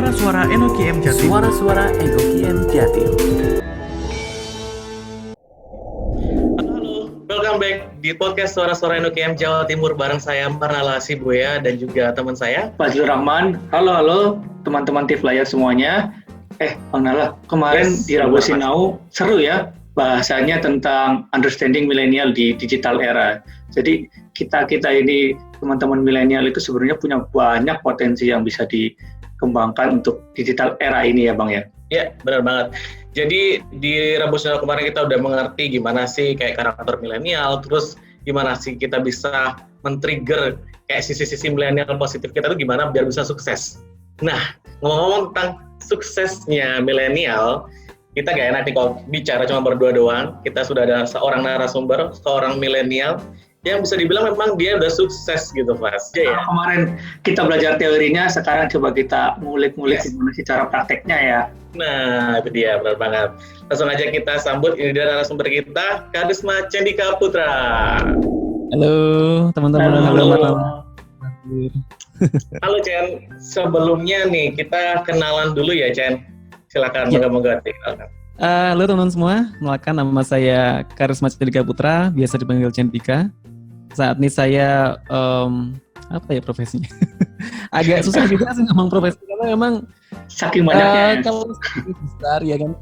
Suara-suara Enoki M Jatim. Suara-suara Enoki M Jatim. Halo, welcome back di podcast Suara-suara Enoki M Jawa Timur bareng saya Marnala Sibuya dan juga teman saya Fazlur Rahman. Halo teman-teman Tiflyer semuanya. Bang Nala, kemarin di Rabu Sinau seru ya bahasanya tentang understanding milenial di digital era. Jadi kita ini teman-teman milenial itu sebenarnya punya banyak potensi yang bisa dikembangkan untuk digital era ini ya Bang ya. Ya, benar banget. Jadi di Rabu Sinau kemarin kita udah mengerti gimana sih kayak karakter milenial, terus gimana sih kita bisa men-trigger kayak sisi-sisi milenial positif kita tuh gimana biar bisa sukses. Nah, ngomong-ngomong tentang suksesnya milenial, kita gak enak nih kalau bicara cuma berdua doang. Kita sudah ada seorang narasumber, seorang milenial yang bisa dibilang memang dia udah sukses gitu, Mas. Ya. Kemarin kita belajar teorinya, sekarang coba kita ngulik-ngulik gimana sih cara prakteknya ya. Nah, itu dia, benar banget. Langsung aja kita sambut, ini dia narasumber kita, Karisma Cendika Putra. Halo teman-teman. Halo. Halo Chen, sebelumnya nih kita kenalan dulu ya Chen. Silakan, moga-moga dikenalkan. Halo teman-teman semua, kenalkan nama saya Karisma Cendika Putra, biasa dipanggil Cendika. Saat ini saya apa ya profesinya? Agak susah juga sih ngomong profesi karena memang saking banyaknya. Kalau besar ya kan,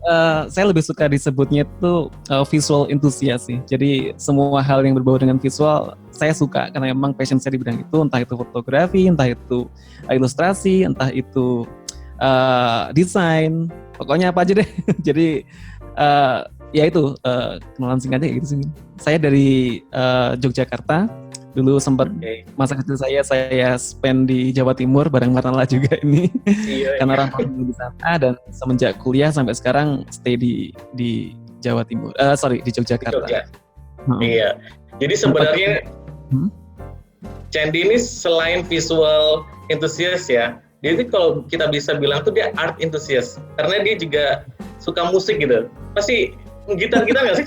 saya lebih suka disebutnya itu visual enthusiast sih. Jadi semua hal yang berbau dengan visual saya suka karena memang passion saya di bidang itu, entah itu fotografi, entah itu ilustrasi, entah itu desain, pokoknya apa aja deh. Jadi ya itu kenalan singkatnya gitu sih. Saya dari Yogyakarta. Dulu sempat masa kecil saya spend di Jawa Timur bareng Marnala juga ini. Karena orang tua di sana, dan semenjak kuliah sampai sekarang stay di Jawa Timur. Di Yogyakarta. Iya. Jadi sebenarnya Cendi ini selain visual enthusiast ya, dia itu kalau kita bisa bilang tuh dia art enthusiast karena dia juga suka musik gitu. Pasti gitar nggak sih?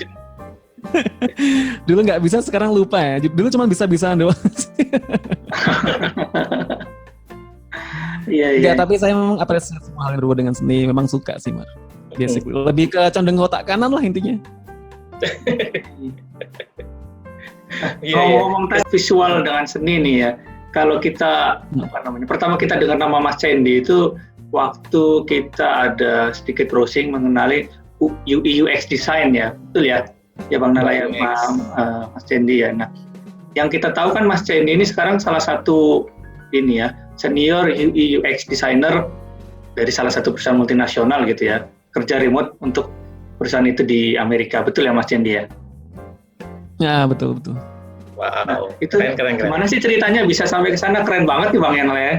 Dulu nggak bisa, sekarang lupa ya. Dulu cuma bisa-bisaan doang. Iya. Tapi saya memang apresiasi semua hal yang berbau dengan seni. Memang suka sih, Mar. Basically. Lebih ke condong otak kanan lah intinya. Ngomong tentang visual dengan seni nih ya. Kalau kita pertama kita dengar nama Mas Cendi itu waktu kita ada sedikit browsing mengenali UI UX design ya, betul ya? Ya Bang Nala ya, Mas Cendi ya. Nah, yang kita tahu kan Mas Cendi ini sekarang salah satu ini ya, senior UI UX designer dari salah satu perusahaan multinasional gitu ya, kerja remote untuk perusahaan itu di Amerika, betul ya Mas Cendi ya? Ya betul. Wow, nah, itu keren. Gimana sih ceritanya bisa sampai ke sana? Keren banget nih Bang Nala ya.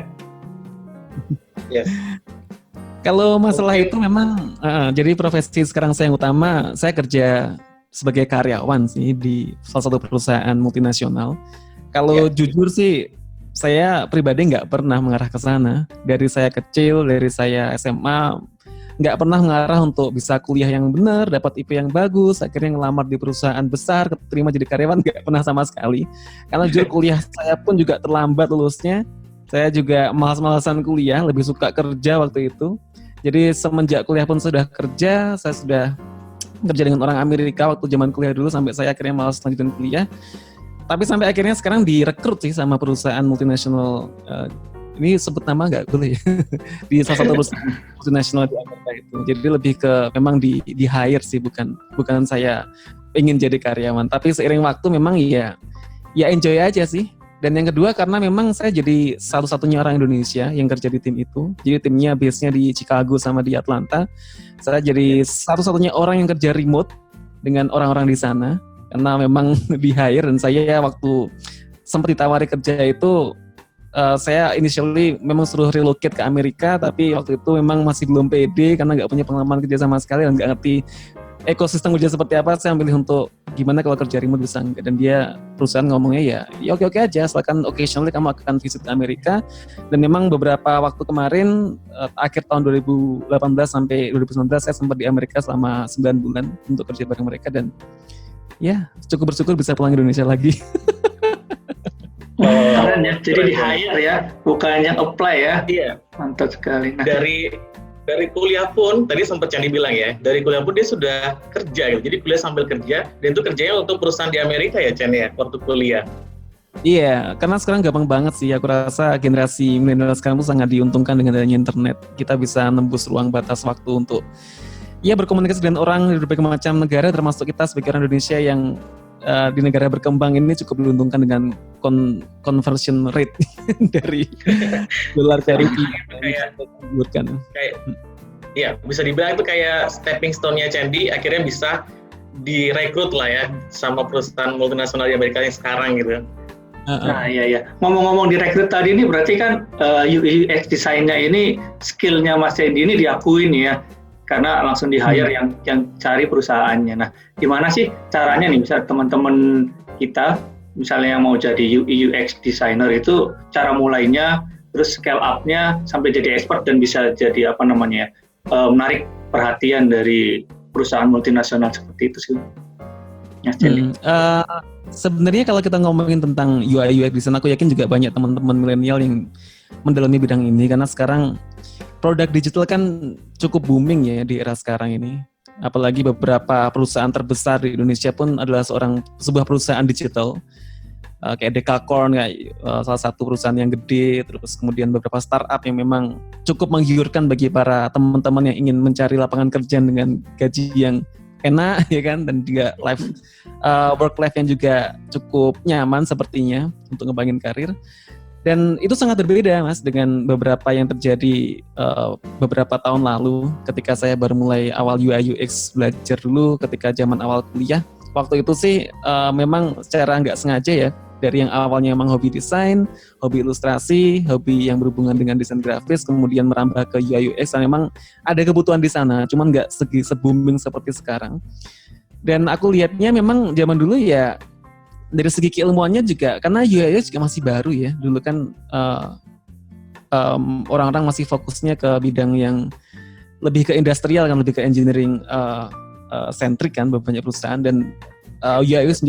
Yes. Kalau masalah itu memang, jadi profesi sekarang saya yang utama, saya kerja sebagai karyawan sih di salah satu perusahaan multinasional. Kalau jujur sih, saya pribadi nggak pernah mengarah ke sana. Dari saya kecil, dari saya SMA, nggak pernah mengarah untuk bisa kuliah yang benar, dapat IP yang bagus, akhirnya ngelamar di perusahaan besar, keterima jadi karyawan, nggak pernah sama sekali. Karena jujur kuliah saya pun juga terlambat lulusnya. Saya juga malas-malasan kuliah, lebih suka kerja waktu itu. Jadi semenjak kuliah pun sudah kerja, saya sudah kerja dengan orang Amerika waktu zaman kuliah dulu sampai saya akhirnya malas lanjutin kuliah. Tapi sampai akhirnya sekarang direkrut sih sama perusahaan multinasional. Ini sebut nama nggak boleh ya? Di salah satu perusahaan multinasional di Amerika itu. Jadi lebih ke memang di hire sih, bukan saya ingin jadi karyawan. Tapi seiring waktu memang ya enjoy aja sih. Dan yang kedua karena memang saya jadi satu-satunya orang Indonesia yang kerja di tim itu. Jadi timnya base-nya di Chicago sama di Atlanta. Saya jadi satu-satunya orang yang kerja remote dengan orang-orang di sana. Karena memang di hire, dan saya waktu sempat ditawari kerja itu, saya initially memang suruh relocate ke Amerika, tapi waktu itu memang masih belum pede karena nggak punya pengalaman kerja sama sekali dan nggak ngerti ekosistem kerja seperti apa. Saya memilih untuk gimana kalau kerja remote bisa enggak, dan dia perusahaan ngomongnya ya oke aja asalkan occasionally kamu akan visit ke Amerika. Dan memang beberapa waktu kemarin akhir tahun 2018 sampai 2019 saya sempat di Amerika selama 9 bulan untuk kerja bareng mereka, dan ya cukup bersyukur bisa pulang Indonesia lagi. Keren ya, jadi di hire ya, bukan yang apply ya. Iya. Mantap sekali. Nah, Dari kuliah pun tadi sempat Candi bilang ya, dari kuliah pun dia sudah kerja gitu. Jadi kuliah sambil kerja, dan itu kerjanya untuk perusahaan di Amerika ya Chan ya, waktu kuliah. Iya, karena sekarang gampang banget sih. Aku rasa generasi milenial sekarang tuh sangat diuntungkan dengan adanya internet. Kita bisa nembus ruang batas waktu untuk ya berkomunikasi dengan orang dari berbagai macam negara, termasuk kita sebagai orang Indonesia yang di negara berkembang ini cukup diuntungkan dengan conversion rate dari dolar ke rupiah. Iya, bisa dibilang itu kayak stepping stone-nya Candi, akhirnya bisa direkrut lah ya sama perusahaan multinasional di Amerika yang sekarang gitu. Nah, iya. Ngomong-ngomong direkrut tadi ini berarti kan UX desainnya ini skillnya Mas Candi ini diakuin ya, karena langsung di hire yang cari perusahaannya. Nah, gimana sih caranya nih, misalnya teman-teman kita, misalnya yang mau jadi UI UX designer itu cara mulainya, terus scale up-nya sampai jadi expert dan bisa jadi menarik perhatian dari perusahaan multinasional seperti itu sih. Ya, sebenarnya kalau kita ngomongin tentang UI UX design, aku yakin juga banyak teman-teman milenial yang mendalami bidang ini, karena sekarang produk digital kan cukup booming ya di era sekarang ini. Apalagi beberapa perusahaan terbesar di Indonesia pun adalah sebuah perusahaan digital. Kayak Dekakorn, kayak salah satu perusahaan yang gede, terus kemudian beberapa startup yang memang cukup menggiurkan bagi para teman-teman yang ingin mencari lapangan kerja dengan gaji yang enak ya kan, dan juga work life yang juga cukup nyaman sepertinya untuk ngebangin karir. Dan itu sangat berbeda Mas dengan beberapa yang terjadi beberapa tahun lalu ketika saya baru mulai awal UI UX belajar dulu ketika zaman awal kuliah. Waktu itu sih memang secara nggak sengaja ya, dari yang awalnya memang hobi desain, hobi ilustrasi, hobi yang berhubungan dengan desain grafis, kemudian merambah ke UI UX, dan memang ada kebutuhan di sana, cuman nggak se-booming seperti sekarang. Dan aku lihatnya memang zaman dulu ya, dari segi keilmuannya juga, karena UI UX juga masih baru ya, dulu kan orang-orang masih fokusnya ke bidang yang lebih ke industrial kan, lebih ke engineering centric kan, banyak perusahaan, dan UI UX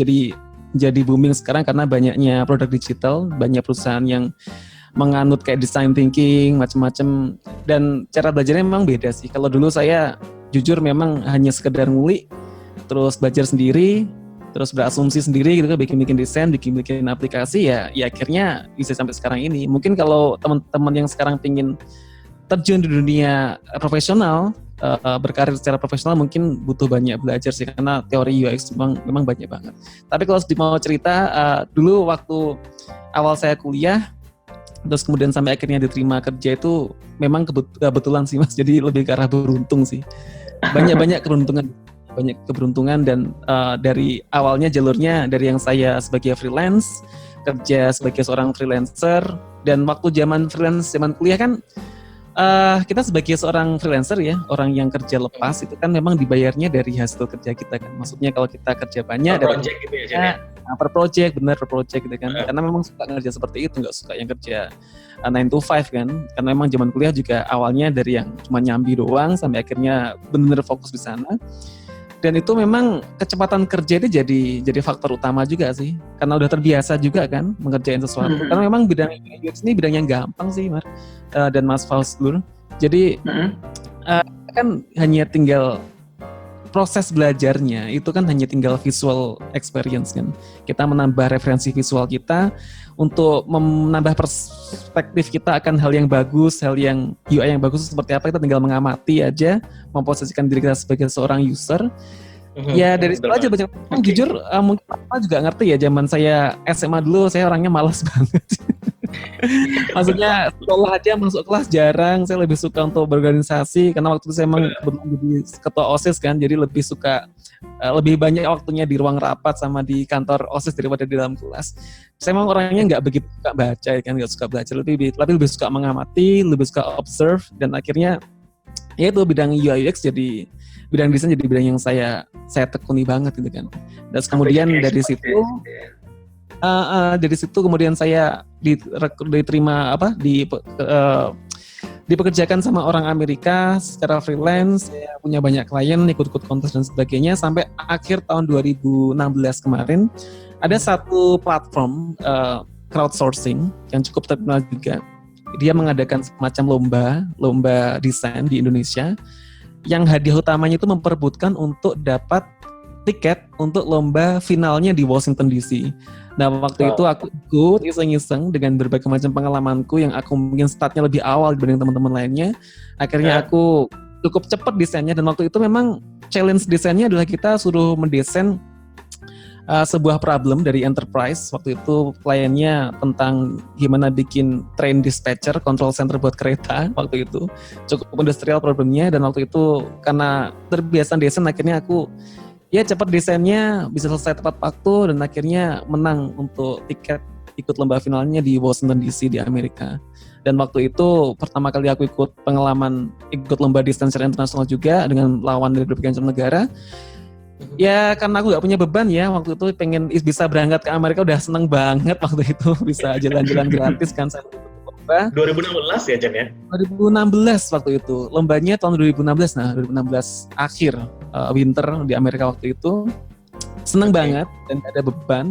menjadi booming sekarang karena banyaknya produk digital, banyak perusahaan yang menganut kayak design thinking, macam-macam, dan cara belajarnya memang beda sih. Kalau dulu saya jujur memang hanya sekedar ngulik, terus belajar sendiri, terus berasumsi sendiri gitu kan, bikin desain, bikin aplikasi, ya akhirnya bisa sampai sekarang ini. Mungkin kalau teman-teman yang sekarang pingin terjun di dunia profesional, berkarir secara profesional, mungkin butuh banyak belajar sih, karena teori UX memang banyak banget. Tapi kalau mau cerita, dulu waktu awal saya kuliah, terus kemudian sampai akhirnya diterima kerja itu memang kebetulan sih Mas, jadi lebih ke arah beruntung sih. Banyak keberuntungan dan dari awalnya jalurnya dari yang saya sebagai freelance, kerja sebagai seorang freelancer, dan waktu zaman kuliah kan kita sebagai seorang freelancer ya, orang yang kerja lepas itu kan memang dibayarnya dari hasil kerja kita kan. Maksudnya kalau kita kerja banyak per project gitu ya. Per project gitu kan. Karena memang suka kerja seperti itu, nggak suka yang kerja 9 to 5 kan. Karena memang zaman kuliah juga awalnya dari yang cuma nyambi doang sampai akhirnya benar-benar fokus di sana. Dan itu memang kecepatan kerja itu jadi faktor utama juga sih, karena udah terbiasa juga kan mengerjain sesuatu. Karena memang bidang UX ini bidang yang gampang sih Mar dan Mas Fauzlur. Jadi kan hanya tinggal proses belajarnya, itu kan hanya tinggal visual experience kan. Kita menambah referensi visual kita untuk menambah perspektif kita akan hal yang bagus, hal yang UI yang bagus seperti apa, kita tinggal mengamati aja, memposisikan diri kita sebagai seorang user. Ya dari situ aja baca. Jujur mungkin Pak juga ngerti ya, zaman saya SMA dulu saya orangnya malas banget. Maksudnya sekolah aja masuk kelas jarang, saya lebih suka untuk berorganisasi karena waktu itu saya emang jadi ketua OSIS kan, jadi lebih suka lebih banyak waktunya di ruang rapat sama di kantor OSIS daripada di dalam kelas. Saya emang orangnya nggak begitu suka baca kan, nggak suka belajar, lebih suka mengamati, lebih suka observe, dan akhirnya ya itu bidang UI UX jadi bidang desain, jadi bidang yang saya tekuni banget gitu kan. Dan kemudian dari situ kemudian saya diterima dipekerjakan sama orang Amerika secara freelance. Saya punya banyak klien, ikut kontes dan sebagainya, sampai akhir tahun 2016 kemarin ada satu platform crowdsourcing yang cukup terkenal juga, dia mengadakan semacam lomba desain di Indonesia, yang hadiah utamanya itu memperebutkan untuk dapat tiket untuk lomba finalnya di Washington DC. Nah waktu itu aku ikut iseng-iseng dengan berbagai macam pengalamanku yang aku mungkin startnya lebih awal dibanding teman-teman lainnya. Akhirnya aku cukup cepat desainnya, dan waktu itu memang challenge desainnya adalah kita suruh mendesain sebuah problem dari enterprise. Waktu itu kliennya tentang gimana bikin train dispatcher, control center buat kereta. Waktu itu cukup industrial problemnya, dan waktu itu karena terbiasa desain akhirnya aku cepat desainnya bisa selesai tepat waktu, dan akhirnya menang untuk tiket ikut lomba finalnya di Washington DC di Amerika. Dan waktu itu pertama kali aku ikut pengalaman ikut lomba desain secara internasional juga dengan lawan dari berbagai macam negara. Ya karena aku gak punya beban ya, waktu itu pengen bisa berangkat ke Amerika, udah seneng banget waktu itu bisa jalan-jalan gratis kan saya ikut lomba. 2016 ya Jan ya? 2016 waktu itu, lombanya tahun 2016, 2016 akhir winter di Amerika waktu itu. Seneng banget dan gak ada beban,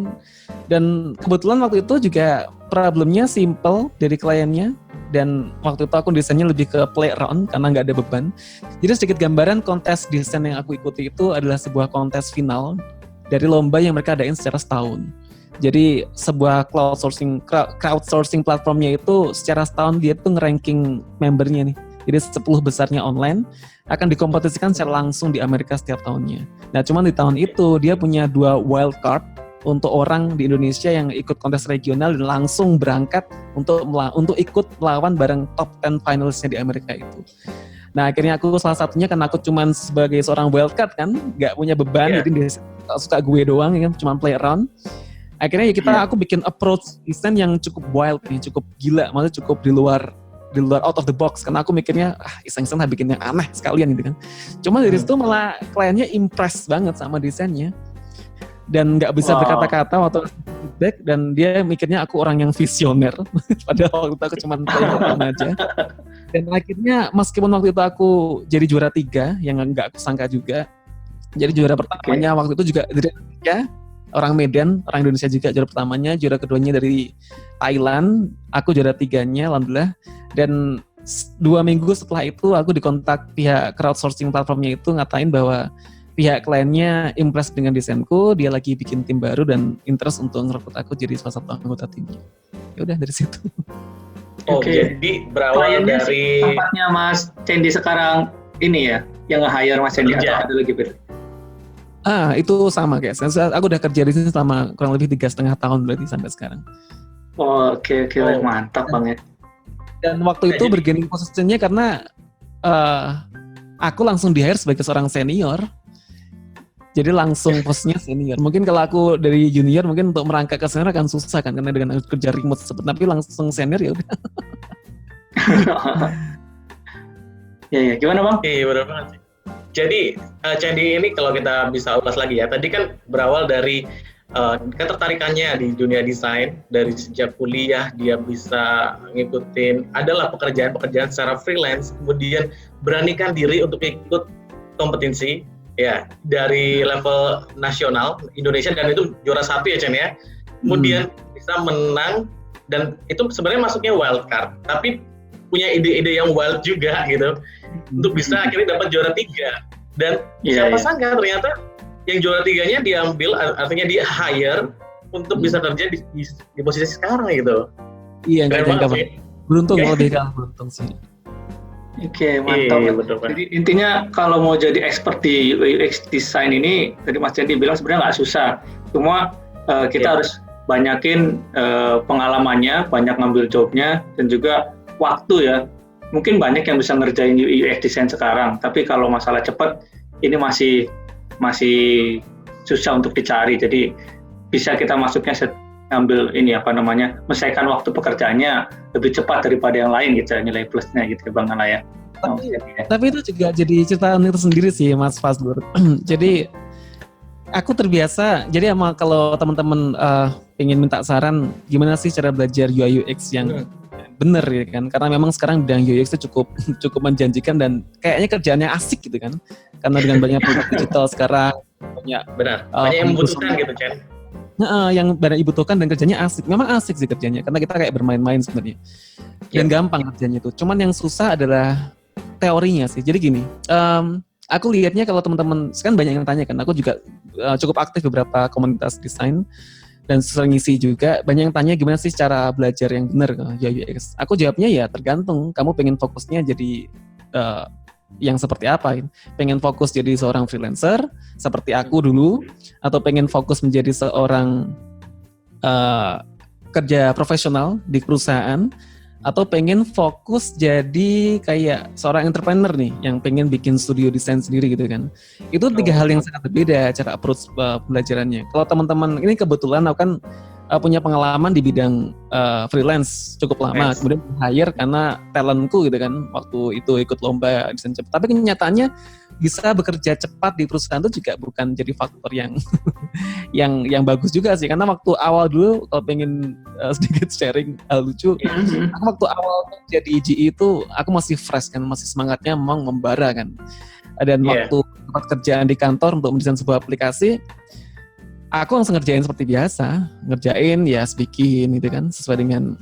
dan kebetulan waktu itu juga problemnya simple dari kliennya, dan waktu itu aku desainnya lebih ke play around karena nggak ada beban. Jadi sedikit gambaran kontes desain yang aku ikuti itu adalah sebuah kontes final dari lomba yang mereka adain secara setahun. Jadi sebuah crowdsourcing platformnya itu secara setahun dia tuh ngeranking membernya nih. Jadi 10 besarnya online akan dikompetisikan secara langsung di Amerika setiap tahunnya. Nah cuman di tahun itu dia punya 2 wild card untuk orang di Indonesia yang ikut kontes regional dan langsung berangkat untuk ikut melawan bareng top 10 finalisnya di Amerika itu. Nah akhirnya aku salah satunya karena aku cuman sebagai seorang wild card kan, nggak punya beban, jadi dia suka gue doang ya, cuman play around. Akhirnya aku bikin approach design yang cukup wild nih, cukup gila, maksudnya cukup di luar out of the box, karena aku mikirnya iseng-iseng bikin yang aneh sekalian gitu kan. Cuma dari situ malah kliennya impress banget sama desainnya dan nggak bisa berkata-kata waktu feedback, dan dia mikirnya aku orang yang visioner padahal waktu itu aku cuma pelayan aja. Dan akhirnya meskipun waktu itu aku jadi juara 3 yang nggak aku sangka juga, jadi juara pertamanya waktu itu juga dari Indonesia, orang Medan, orang Indonesia juga juara pertamanya, juara keduanya dari Thailand, aku juara 3-nya alhamdulillah. Dan 2 minggu setelah itu aku dikontak pihak crowdsourcing platformnya itu ngatain bahwa pihak kliennya impress dengan desainku, dia lagi bikin tim baru dan interest untuk ngerekrut aku jadi salah satu anggota timnya. Ya udah dari situ. Jadi berawal dari tempatnya Mas Cendi sekarang ini ya, yang nge-hire Mas Cendi atau ada lagi beda? Itu sama guys. Aku udah kerja di sini selama kurang lebih 3,5 tahun berarti sampai sekarang. Oke, mantap banget. Dan waktu itu bergaining posisinya karena aku langsung di-hire sebagai seorang senior. Jadi langsung posisinya senior. Mungkin kalau aku dari junior mungkin untuk merangkak ke senior akan susah kan, karena dengan kerja remote seperti, tapi langsung senior ya udah. Ya, gimana Bang? Iya benar banget sih. Jadi Cendi ini kalau kita bisa ulas lagi ya, tadi kan berawal dari ketertarikannya di dunia desain, dari sejak kuliah dia bisa ngikutin adalah pekerjaan secara freelance, kemudian beranikan diri untuk ikut kompetisi ya dari level nasional Indonesia, dan itu juara 1 ya Chen ya, kemudian bisa menang, dan itu sebenarnya masuknya wild card tapi punya ide-ide yang wild juga gitu untuk bisa akhirnya dapat juara 3, dan siapa sangka ternyata yang juara 3-nya diambil, artinya dia hire untuk bisa kerja di posisi sekarang gitu. Iya, nggak jangka beruntung, lebih kan beruntung sih. Oke, mantap. Betul, jadi intinya kalau mau jadi expert di UX design ini, tadi Mas Cendi bilang sebenarnya nggak susah. Cuma kita harus banyakin pengalamannya, banyak ngambil jobnya, dan juga waktu ya. Mungkin banyak yang bisa ngerjain UX design sekarang, tapi kalau masalah cepat ini masih susah untuk dicari. Jadi bisa kita masuknya ngambil menyelesaikan waktu pekerjaannya lebih cepat daripada yang lain gitu, nilai plusnya gitu Bang Nala ya. Tapi itu juga jadi cerita unik tersendiri sih Mas Fazlur. Jadi aku terbiasa, jadi kalau teman-teman pengen minta saran gimana sih cara belajar UI UX yang bener ya kan, karena memang sekarang bidang UX itu cukup menjanjikan dan kayaknya kerjaannya asik gitu kan, karena dengan banyak produk digital sekarang banyak yang membutuhkan gitu Chen. yang benar dibutuhkan dan kerjanya asik. Memang asik sih kerjanya karena kita kayak bermain-main sebenarnya. Dan gampang kerjanya itu. Cuman yang susah adalah teorinya sih. Jadi gini, aku lihatnya kalau teman-teman sekarang banyak yang tanya kan. Aku juga cukup aktif beberapa komunitas desain dan sering ngisi juga. Banyak yang tanya gimana sih cara belajar yang benar UI UX. Aku jawabnya ya tergantung. Kamu pengen fokusnya jadi yang seperti apa? Pengen fokus jadi seorang freelancer seperti aku dulu, atau pengen fokus menjadi seorang kerja profesional di perusahaan, atau pengen fokus jadi kayak seorang entrepreneur nih yang pengen bikin studio desain sendiri gitu kan. Itu tiga hal yang sangat berbeda cara approach pembelajarannya. Kalau teman-teman ini kebetulan aku kan punya pengalaman di bidang freelance cukup lama, kemudian hire karena talentku gitu kan, waktu itu ikut lomba desain cepat. Tapi kenyataannya bisa bekerja cepat di perusahaan itu juga bukan jadi faktor yang yang bagus juga sih, karena waktu awal dulu kalau pengen sedikit sharing hal lucu, aku waktu awal jadi GE itu aku masih fresh kan, masih semangatnya memang membara kan, dan waktu tempat kerjaan di kantor untuk mendesain sebuah aplikasi, aku langsung ngerjain seperti biasa, ngerjain ya speaking gitu kan, sesuai dengan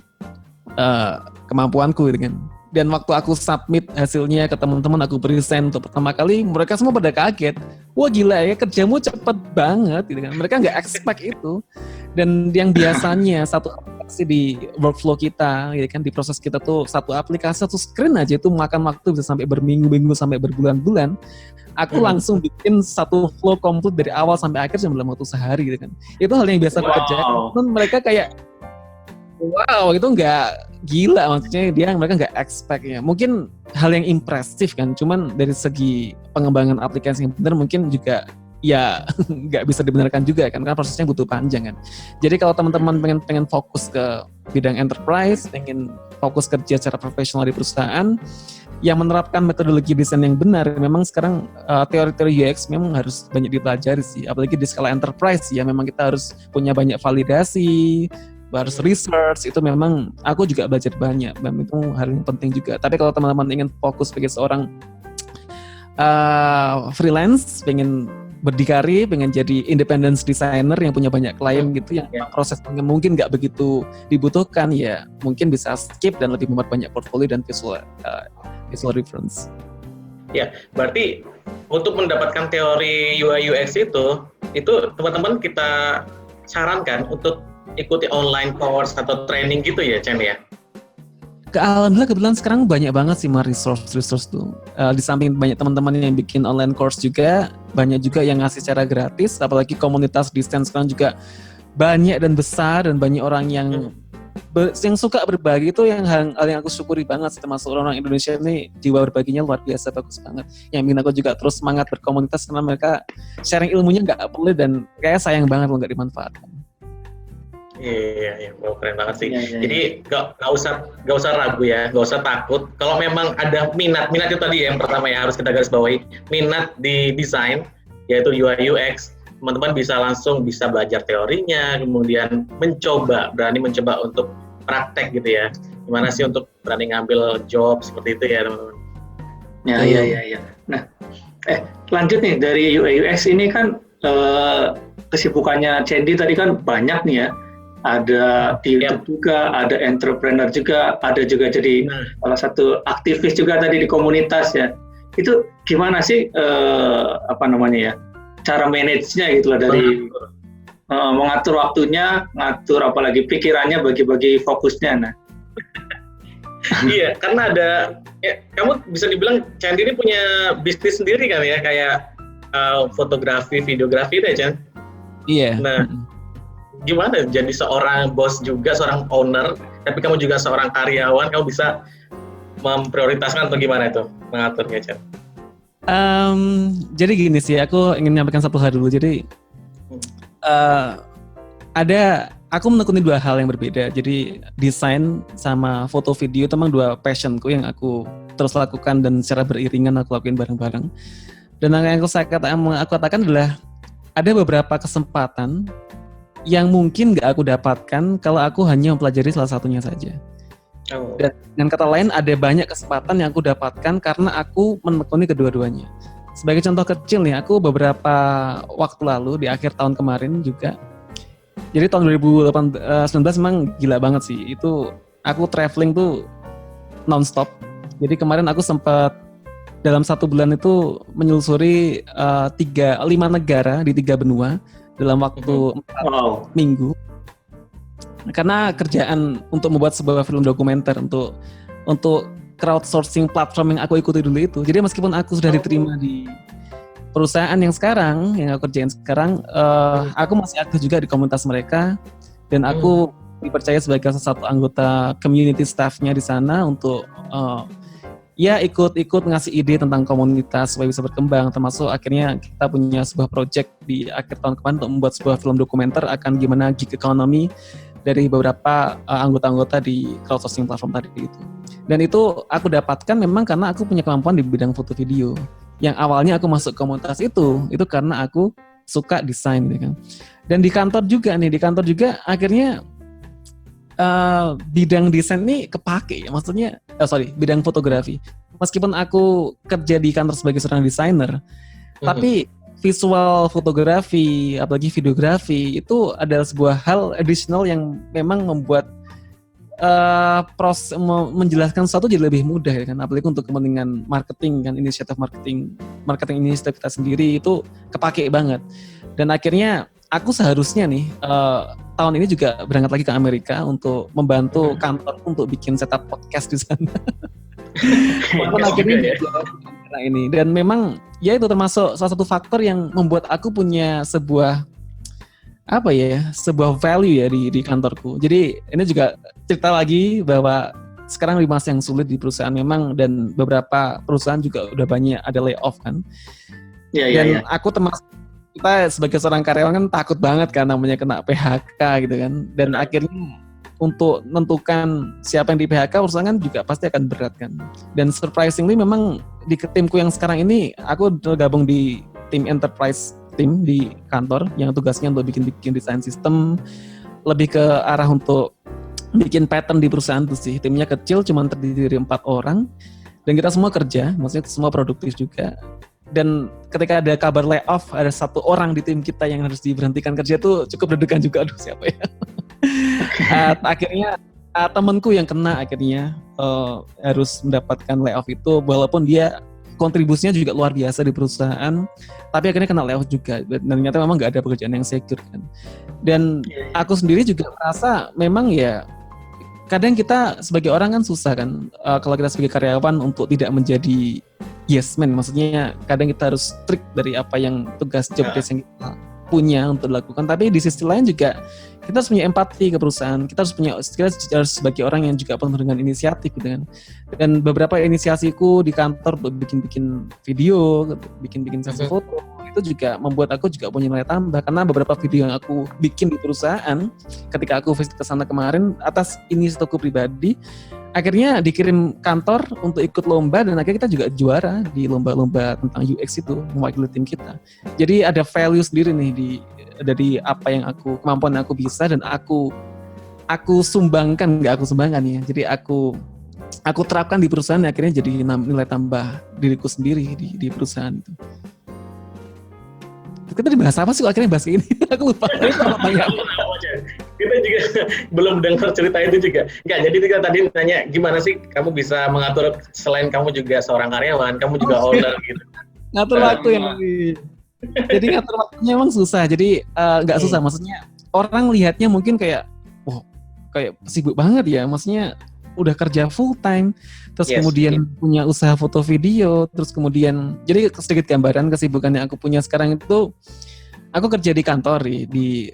kemampuanku gitu kan. Dan waktu aku submit hasilnya ke teman-teman, aku present untuk pertama kali, mereka semua pada kaget. Wah gila ya, kerjamu cepet banget gitu kan. Mereka nggak expect itu. Dan yang biasanya satu aplikasi di workflow kita, gitu kan, di proses kita tuh satu aplikasi, satu screen aja itu makan waktu bisa sampai berminggu-minggu, sampai berbulan-bulan. Aku langsung bikin satu flow komplit dari awal sampai akhir dalam waktu sehari gitu kan. Itu hal yang biasa aku kerjakan. Dan mereka kayak wow, itu nggak gila, maksudnya mereka nggak expect ya. Mungkin hal yang impresif kan, cuman dari segi pengembangan aplikasi yang benar mungkin juga ya nggak bisa dibenarkan juga kan, karena prosesnya butuh panjang kan. Jadi kalau teman-teman pengen fokus ke bidang enterprise, pengen fokus kerja secara profesional di perusahaan, yang menerapkan metodologi desain yang benar, memang sekarang teori-teori UX memang harus banyak dipelajari sih, apalagi di skala enterprise ya, memang kita harus punya banyak validasi, harus research, itu memang aku juga belajar banyak, dan itu hal yang penting juga. Tapi kalau teman-teman ingin fokus sebagai seorang freelance, pengen berdikari, pengen jadi independent designer yang punya banyak klien gitu, yang prosesnya mungkin nggak begitu dibutuhkan, ya mungkin bisa skip dan lebih membuat banyak portfolio dan visual reference. Ya, berarti untuk mendapatkan teori UI UX itu teman-teman kita sarankan untuk ikuti online course atau training gitu ya, Chen ya? Alhamdulillah kebetulan sekarang banyak banget sih resource tuh. Di samping banyak teman-teman yang bikin online course juga, banyak juga yang ngasih secara gratis, apalagi komunitas desain sekarang juga banyak dan besar, dan banyak orang yang suka berbagi. Itu yang hal yang aku syukuri banget sih, termasuk orang Indonesia ini jiwa berbaginya luar biasa, bagus banget. Yang bikin aku juga terus semangat berkomunitas karena mereka sharing ilmunya nggak perlu, dan kayak sayang banget kalau nggak dimanfaatkan. Iya, keren banget sih. Jadi nggak usah ragu ya, nggak usah takut. Kalau memang ada minat itu tadi ya, yang pertama ya harus kita garis bawahi, minat di desain, yaitu UI UX, teman-teman bisa belajar teorinya, kemudian berani mencoba untuk praktek gitu ya. Gimana sih untuk berani ngambil job seperti itu ya, teman-teman? Ya. Nah, lanjut nih dari UI UX ini kan kesibukannya Cendi tadi kan banyak nih ya. Ada di YouTube juga, ada entrepreneur juga, ada juga jadi salah satu aktivis juga tadi di komunitas ya. Itu gimana sih cara manage-nya gitu lah, dari mengatur waktunya, ngatur apalagi pikirannya, bagi-bagi fokusnya. Nah. Iya, karena kamu bisa dibilang Candi ini punya bisnis sendiri kan ya, kayak fotografi, videografi deh, Chan. Iya. Nah, gimana jadi seorang bos juga, seorang owner, tapi kamu juga seorang karyawan, kamu bisa memprioritaskan atau gimana itu mengaturnya, Chan? Jadi gini sih, aku ingin menyampaikan satu hal dulu. Jadi aku menekuni dua hal yang berbeda. Jadi desain sama foto video itu memang dua passionku yang aku terus lakukan dan secara beriringan aku lakuin bareng-bareng. Dan yang aku katakan adalah ada beberapa kesempatan yang mungkin gak aku dapatkan kalau aku hanya mempelajari salah satunya saja. Dan dengan kata lain, ada banyak kesempatan yang aku dapatkan karena aku menekuni kedua-duanya. Sebagai contoh kecil nih, aku beberapa waktu lalu di akhir tahun kemarin juga Jadi tahun 2019 memang gila banget sih. Itu aku traveling tuh non-stop. Jadi kemarin aku sempat dalam 1 bulan itu menelusuri 5 negara di 3 benua dalam waktu 4 minggu. Karena kerjaan untuk membuat sebuah film dokumenter untuk crowdsourcing platform yang aku ikuti dulu itu. Jadi meskipun aku sudah diterima di perusahaan yang aku kerjain sekarang, aku masih aktif juga di komunitas mereka dan aku dipercaya sebagai salah satu anggota community staff-nya di sana untuk ikut ngasih ide tentang komunitas supaya bisa berkembang, termasuk akhirnya kita punya sebuah project di akhir tahun kemarin untuk membuat sebuah film dokumenter akan gimana gig economy dari beberapa anggota-anggota di crowdsourcing platform tadi itu. Dan itu aku dapatkan memang karena aku punya kemampuan di bidang foto video. Yang awalnya aku masuk komunitas itu karena aku suka desain gitu kan. Dan di kantor juga akhirnya bidang desain ini kepake ya, maksudnya bidang fotografi. Meskipun aku kerja di kantor sebagai seorang desainer, tapi visual fotografi, apalagi videografi itu adalah sebuah hal additional yang memang membuat menjelaskan sesuatu jadi lebih mudah ya kan, apalagi untuk kepentingan marketing kan, inisiatif kita sendiri itu kepake banget. Dan akhirnya aku seharusnya nih tahun ini juga berangkat lagi ke Amerika untuk membantu kantor untuk bikin setup podcast di sana. Walaupun akhirnya ini, dan memang ya itu termasuk salah satu faktor yang membuat aku punya sebuah value ya di kantorku. Jadi ini juga cerita lagi bahwa sekarang di masa yang sulit di perusahaan memang, dan beberapa perusahaan juga udah banyak ada layoff kan. Aku termasuk, kita sebagai seorang karyawan kan takut banget kan namanya kena PHK gitu kan. Dan akhirnya untuk menentukan siapa yang di PHK perusahaan kan juga pasti akan berat kan. Dan surprisingly memang di timku yang sekarang ini aku tergabung di tim enterprise tim di kantor yang tugasnya untuk bikin desain sistem, lebih ke arah untuk bikin pattern di perusahaan itu sih. Timnya kecil, cuma terdiri dari 4 orang dan kita semua kerja, maksudnya semua produktif juga. Dan ketika ada kabar layoff, ada 1 orang di tim kita yang harus diberhentikan kerja itu cukup deg-degan juga, aduh siapa ya. Akhirnya temanku yang kena akhirnya harus mendapatkan layoff itu, walaupun dia kontribusinya juga luar biasa di perusahaan, tapi akhirnya kena layoff juga. Dan ternyata memang nggak ada pekerjaan yang secure kan. Dan aku sendiri juga merasa memang ya kadang kita sebagai orang kan susah kan, kalau kita sebagai karyawan untuk tidak menjadi yes man, maksudnya kadang kita harus strict dari apa yang tugas job desk yang kita punya untuk dilakukan. Tapi di sisi lain juga kita harus punya empati ke perusahaan, kita harus sebagai orang yang juga penuh dengan inisiatif gitu kan. Dan beberapa inisiasiku di kantor untuk bikin video, bikin sesi foto, itu juga membuat aku juga punya nilai tambah, karena beberapa video yang aku bikin di perusahaan ketika aku visit ke sana kemarin atas inisiatifku pribadi, akhirnya dikirim kantor untuk ikut lomba, dan akhirnya kita juga juara di lomba-lomba tentang UX itu, mewakili tim kita. Jadi ada value sendiri nih dari apa yang kemampuan yang aku bisa, dan aku sumbangkan ya. Jadi aku terapkan di perusahaan, akhirnya jadi nilai tambah diriku sendiri di perusahaan itu. Kita dibahas apa sih kok akhirnya bahas ini? Aku lupa. Kita juga belum dengar cerita itu juga. Enggak, jadi kita tadi nanya gimana sih kamu bisa mengatur, selain kamu juga seorang karyawan, kamu juga owner gitu. Ngatur waktu yang jadi ngatur waktunya emang susah. Jadi nggak susah, maksudnya orang lihatnya mungkin kayak kayak sibuk banget ya, maksudnya udah kerja full time, terus kemudian punya usaha foto video, terus kemudian jadi sedikit gambaran kesibukan yang aku punya sekarang itu, aku kerja di kantor di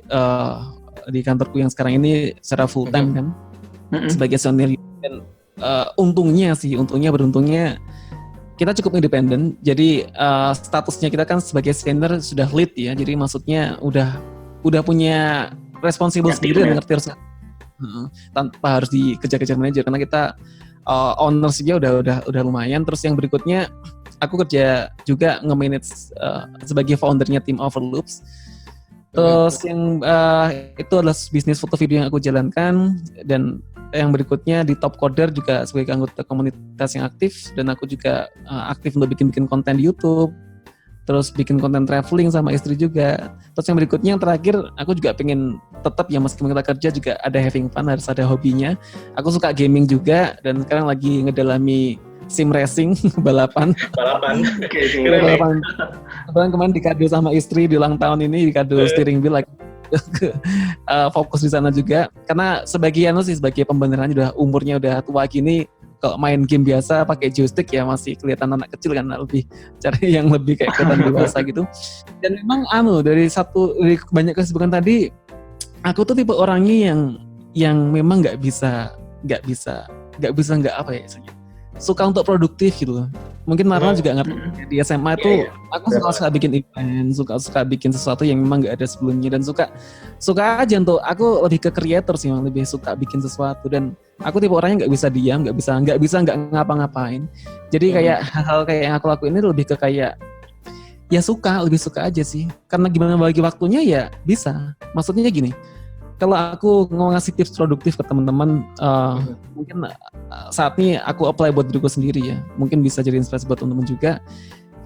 kantorku yang sekarang ini secara full time kan, sebagai senior, dan beruntungnya kita cukup independen. Jadi statusnya kita kan sebagai senior sudah lead ya, jadi maksudnya udah punya responsible sendiri dan ngerti harus tanpa harus dikejar-kejar manajer, karena kita ownership-nya udah lumayan. Terus yang berikutnya aku kerja juga nge-manage sebagai foundernya tim Overloops. Terus yang itu adalah bisnis foto video yang aku jalankan, dan yang berikutnya di Top Coder juga sebagai anggota komunitas yang aktif, dan aku juga aktif untuk bikin konten di YouTube, terus bikin konten traveling sama istri juga. Terus yang berikutnya yang terakhir, aku juga pengen tetap ya meskipun kita kerja juga ada having fun, harus ada hobinya. Aku suka gaming juga dan sekarang lagi ngedalami sim racing balapan. Balapan. Kebetulan kemarin dikado sama istri di ulang tahun ini, dikado steering wheel lagi. Fokus di sana juga karena sebagai pembenaran udah umurnya udah tua gini, kalau main game biasa pakai joystick ya masih kelihatan anak kecil kan, lebih cari yang lebih kayak kelihatan dewasa gitu. Dan memang dari banyak kesibukan tadi, aku tuh tipe orangnya yang memang nggak bisa suka untuk produktif gitu. Mungkin Marlon juga ngerti di SMA tuh aku suka bikin event, suka bikin sesuatu yang memang nggak ada sebelumnya, dan suka aja untuk aku lebih ke creator sih, memang lebih suka bikin sesuatu. Dan aku tipe orangnya nggak bisa diam, nggak bisa ngapa-ngapain. Jadi kayak hal-hal kayak yang aku lakuin ini lebih ke kayak ya lebih suka aja sih. Karena gimana bagi waktunya ya bisa. Maksudnya gini, kalau aku mau ngasih tips produktif ke teman-teman, mungkin saat ini aku apply buat diriku sendiri ya. Mungkin bisa jadi inspirasi buat teman-teman juga.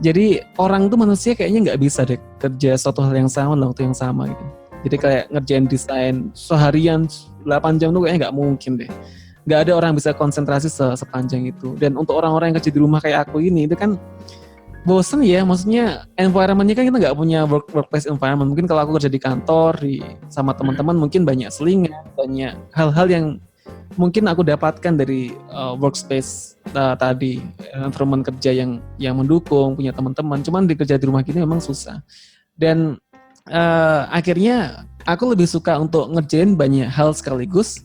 Jadi orang tuh manusia kayaknya nggak bisa deh kerja suatu hal yang sama dalam waktu yang sama gitu. Jadi kayak ngerjain desain seharian 8 jam tuh kayaknya nggak mungkin deh. Nggak ada orang yang bisa konsentrasi sepanjang itu. Dan untuk orang-orang yang kerja di rumah kayak aku ini, itu kan bosen ya, maksudnya environment-nya kan kita nggak punya workplace environment. Mungkin kalau aku kerja di kantor sama teman-teman mungkin banyak selingan, banyak hal-hal yang mungkin aku dapatkan dari workspace tadi, environment kerja yang mendukung, punya teman-teman. Cuman di kerja di rumah gini memang susah. Dan akhirnya aku lebih suka untuk ngerjain banyak hal sekaligus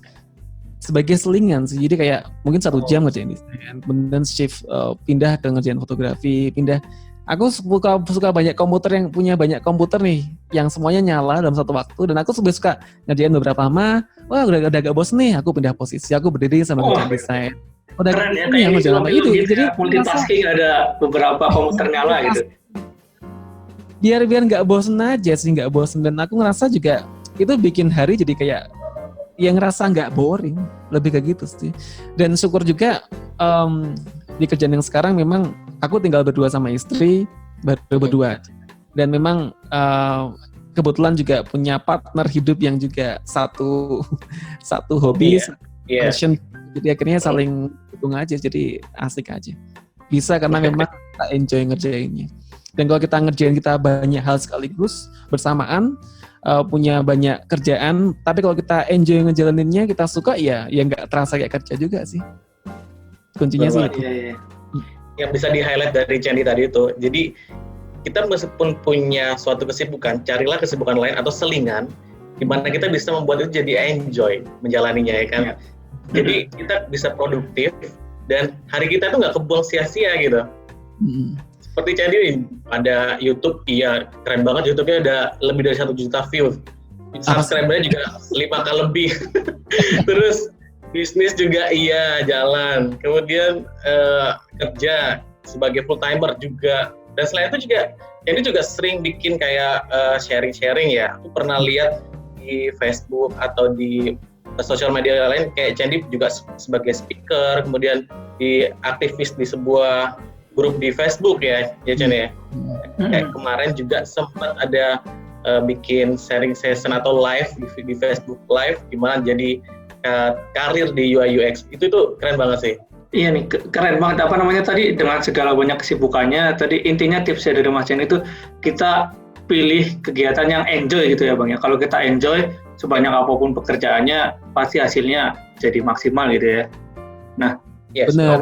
sebagai selingan sih. Jadi kayak mungkin 1 jam ngerjain desain, kemudian shift pindah ke ngerjain fotografi, aku suka banyak komputer yang punya banyak komputer nih yang semuanya nyala dalam satu waktu, dan aku suka ngerjain beberapa lama. Wah, udah agak bosen nih, aku pindah posisi, aku berdiri sama ngerjain desain. Udah keren ya, kayak ngerjain itu. Jadi multitasking ada beberapa komputer nyala gitu. Biar nggak bosen aja sih, nggak bosen. Dan aku ngerasa juga itu bikin hari jadi kayak yang ngerasa nggak boring, lebih kayak gitu sih. Dan syukur juga di kerjaan yang sekarang memang aku tinggal berdua sama istri, baru berdua. Dan memang kebetulan juga punya partner hidup yang juga satu hobi, passion. Jadi akhirnya saling dukung aja, jadi asik aja. Bisa karena memang kita enjoy ngerjainnya. Dan kalau kita ngerjain kita banyak hal sekaligus bersamaan, punya banyak kerjaan, tapi kalau kita enjoy ngejalaninnya, kita suka ya nggak terasa kayak kerja juga sih. Kuncinya sih itu. Yang bisa di-highlight dari Chandy tadi itu, jadi kita meskipun punya suatu kesibukan, carilah kesibukan lain atau selingan, di mana kita bisa membuat itu jadi enjoy menjalaninya ya kan. Jadi kita bisa produktif dan hari kita tuh nggak kebuang sia-sia gitu. Seperti Chandy ada YouTube, iya keren banget, YouTube-nya ada lebih dari 1 juta view, subscriber-nya juga 5 kali lebih. Terus bisnis juga iya jalan, kemudian kerja sebagai full timer juga, dan selain itu juga Chandy juga sering bikin kayak sharing-sharing ya. Aku pernah lihat di Facebook atau di sosial media lain kayak Chandy juga sebagai speaker, kemudian di aktivis di sebuah grup di Facebook ya Chandy ya. Kayak kemarin juga sempat ada bikin sharing session atau live di Facebook live gimana jadi karir di UI UX. Itu tuh keren banget sih. Iya nih, keren banget. Apa namanya tadi, dengan segala banyak kesibukannya, tadi intinya tipsnya dari Mas Chen itu kita pilih kegiatan yang enjoy gitu ya Bang ya. Kalau kita enjoy, sebanyak apapun pekerjaannya, pasti hasilnya jadi maksimal gitu ya. Nah, benar.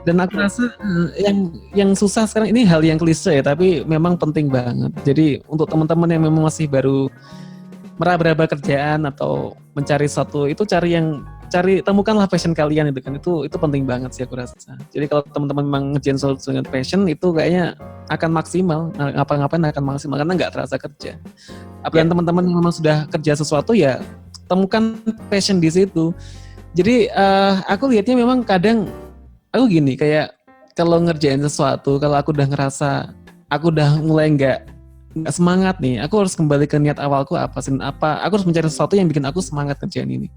Dan aku rasa yang susah sekarang ini hal yang klise ya, tapi memang penting banget. Jadi untuk teman-teman yang memang masih baru meraba-raba kerjaan atau mencari sesuatu, itu temukanlah passion kalian itu kan, itu penting banget sih aku rasa. Jadi kalau teman-teman memang ngerjain sesuatu dengan passion, itu kayaknya akan maksimal, ngapa-ngapain akan maksimal karena nggak terasa kerja. Apalagi teman-teman yang memang sudah kerja sesuatu ya temukan passion di situ. Jadi aku lihatnya memang kadang aku gini, kayak kalau ngerjain sesuatu, kalau aku udah ngerasa aku udah mulai nggak semangat nih, aku harus kembali ke niat awalku apa sih, aku harus mencari sesuatu yang bikin aku semangat kerjaan ini.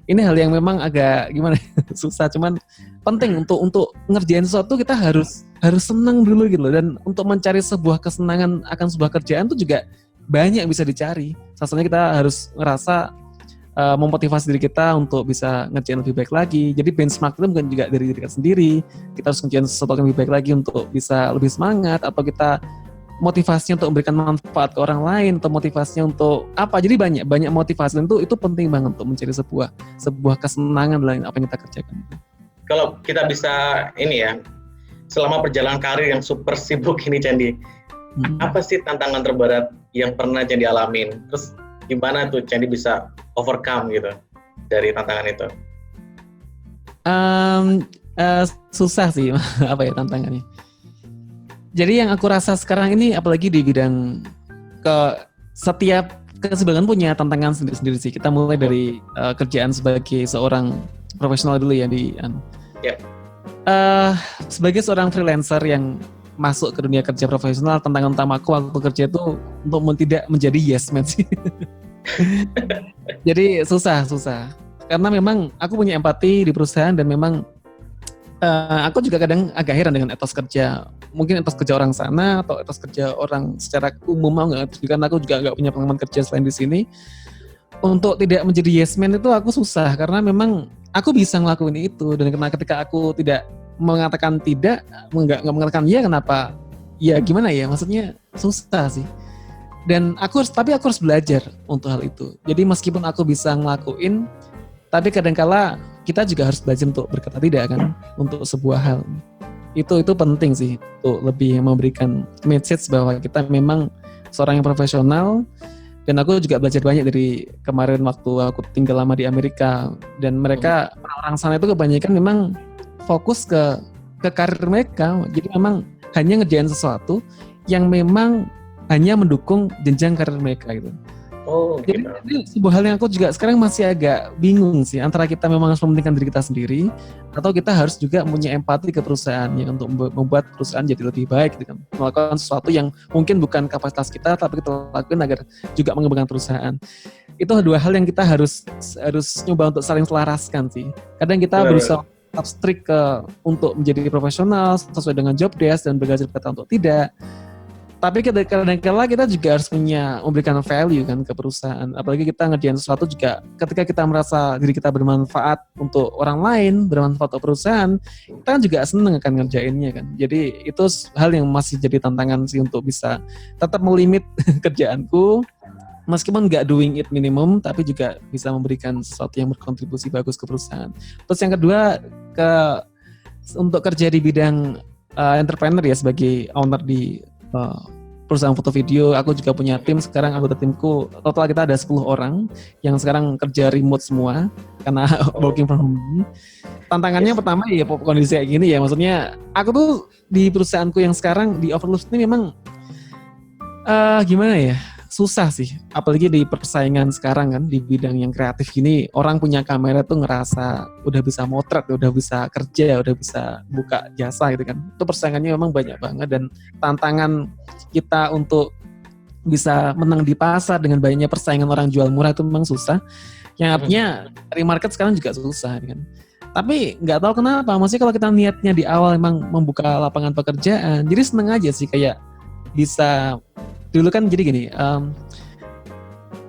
ini hal yang memang agak gimana susah, cuman penting untuk ngerjain sesuatu kita harus senang dulu gitu loh. Dan untuk mencari sebuah kesenangan akan sebuah kerjaan itu juga banyak yang bisa dicari. Salah satunya kita harus ngerasa memotivasi diri kita untuk bisa ngerjain lebih baik lagi. Jadi benchmark itu bukan juga dari diri kita sendiri. Kita harus ngerjain sesuatu yang lebih baik lagi untuk bisa lebih semangat, atau kita motivasinya untuk memberikan manfaat ke orang lain, atau motivasinya untuk apa. Jadi banyak motivasi, dan itu penting banget untuk mencari sebuah kesenangan dalam apa yang kita kerjakan. Kalau kita bisa ini ya, selama perjalanan karir yang super sibuk ini Candi, apa sih tantangan terberat yang pernah Candi alamin? Terus gimana tuh Candi bisa overcome gitu dari tantangan itu? Susah sih apa ya tantangannya. Jadi yang aku rasa sekarang ini, apalagi di bidang setiap kesibukan punya tantangan sendiri-sendiri sih. Kita mulai dari kerjaan sebagai seorang profesional dulu ya sebagai seorang freelancer yang masuk ke dunia kerja profesional, tantangan utama aku waktu kerja itu untuk tidak menjadi yes man sih. Jadi susah. Karena memang aku punya empati di perusahaan, dan memang aku juga kadang agak heran dengan etos kerja. Mungkin etos kerja orang sana atau etos kerja orang secara umum, karena aku juga nggak punya pengalaman kerja selain di sini. Untuk tidak menjadi yes man itu aku susah, karena memang aku bisa ngelakuin itu, dan ketika aku tidak mengatakan tidak, nggak mengatakan iya, kenapa? Ya gimana ya, maksudnya susah sih. Dan aku harus belajar untuk hal itu. Jadi meskipun aku bisa ngelakuin, tapi kadangkala kita juga harus belajar untuk berkata tidak kan, untuk sebuah hal. Itu penting sih, untuk lebih memberikan message bahwa kita memang seorang yang profesional. Dan aku juga belajar banyak dari kemarin waktu aku tinggal lama di Amerika, dan mereka orang-orang sana itu kebanyakan memang fokus ke karir mereka. Jadi memang hanya ngerjain sesuatu yang memang hanya mendukung jenjang karir mereka gitu. Jadi itu sebuah hal yang aku juga sekarang masih agak bingung sih, antara kita memang harus mementingkan diri kita sendiri, atau kita harus juga punya empati ke perusahaannya untuk membuat perusahaan jadi lebih baik gitu kan. Melakukan sesuatu yang mungkin bukan kapasitas kita, tapi kita lakukan agar juga mengembangkan perusahaan. Itu dua hal yang kita harus nyoba untuk saling selaraskan sih. Kadang kita berusaha tetap strict untuk menjadi profesional sesuai dengan job desk dan belajar kata untuk tidak. Tapi kadang-kala kita juga harus memberikan value kan ke perusahaan. Apalagi kita ngerjain sesuatu juga, ketika kita merasa diri kita bermanfaat untuk orang lain, bermanfaat untuk perusahaan, kita kan juga seneng akan ngerjainnya kan. Jadi itu hal yang masih jadi tantangan sih, untuk bisa tetap melimit kerjaanku, meskipun nggak doing it minimum, tapi juga bisa memberikan sesuatu yang berkontribusi bagus ke perusahaan. Terus yang kedua, untuk kerja di bidang entrepreneur ya, sebagai owner di perusahaan foto video. Aku juga punya tim sekarang, anggota timku total kita ada 10 orang yang sekarang kerja remote semua karena working from home. Tantangannya pertama ya kondisi kayak gini ya, maksudnya aku tuh di perusahaanku yang sekarang di Overloos ini memang gimana ya, susah sih, apalagi di persaingan sekarang kan di bidang yang kreatif gini. Orang punya kamera tuh ngerasa udah bisa motret, udah bisa kerja, udah bisa buka jasa gitu kan. Itu persaingannya memang banyak banget, dan tantangan kita untuk bisa menang di pasar dengan banyaknya persaingan orang jual murah itu memang susah. Yang artinya dari market sekarang juga susah kan. Tapi nggak tahu kenapa, maksudnya kalau kita niatnya di awal memang membuka lapangan pekerjaan, jadi seneng aja sih, kayak bisa. Dulu kan jadi gini,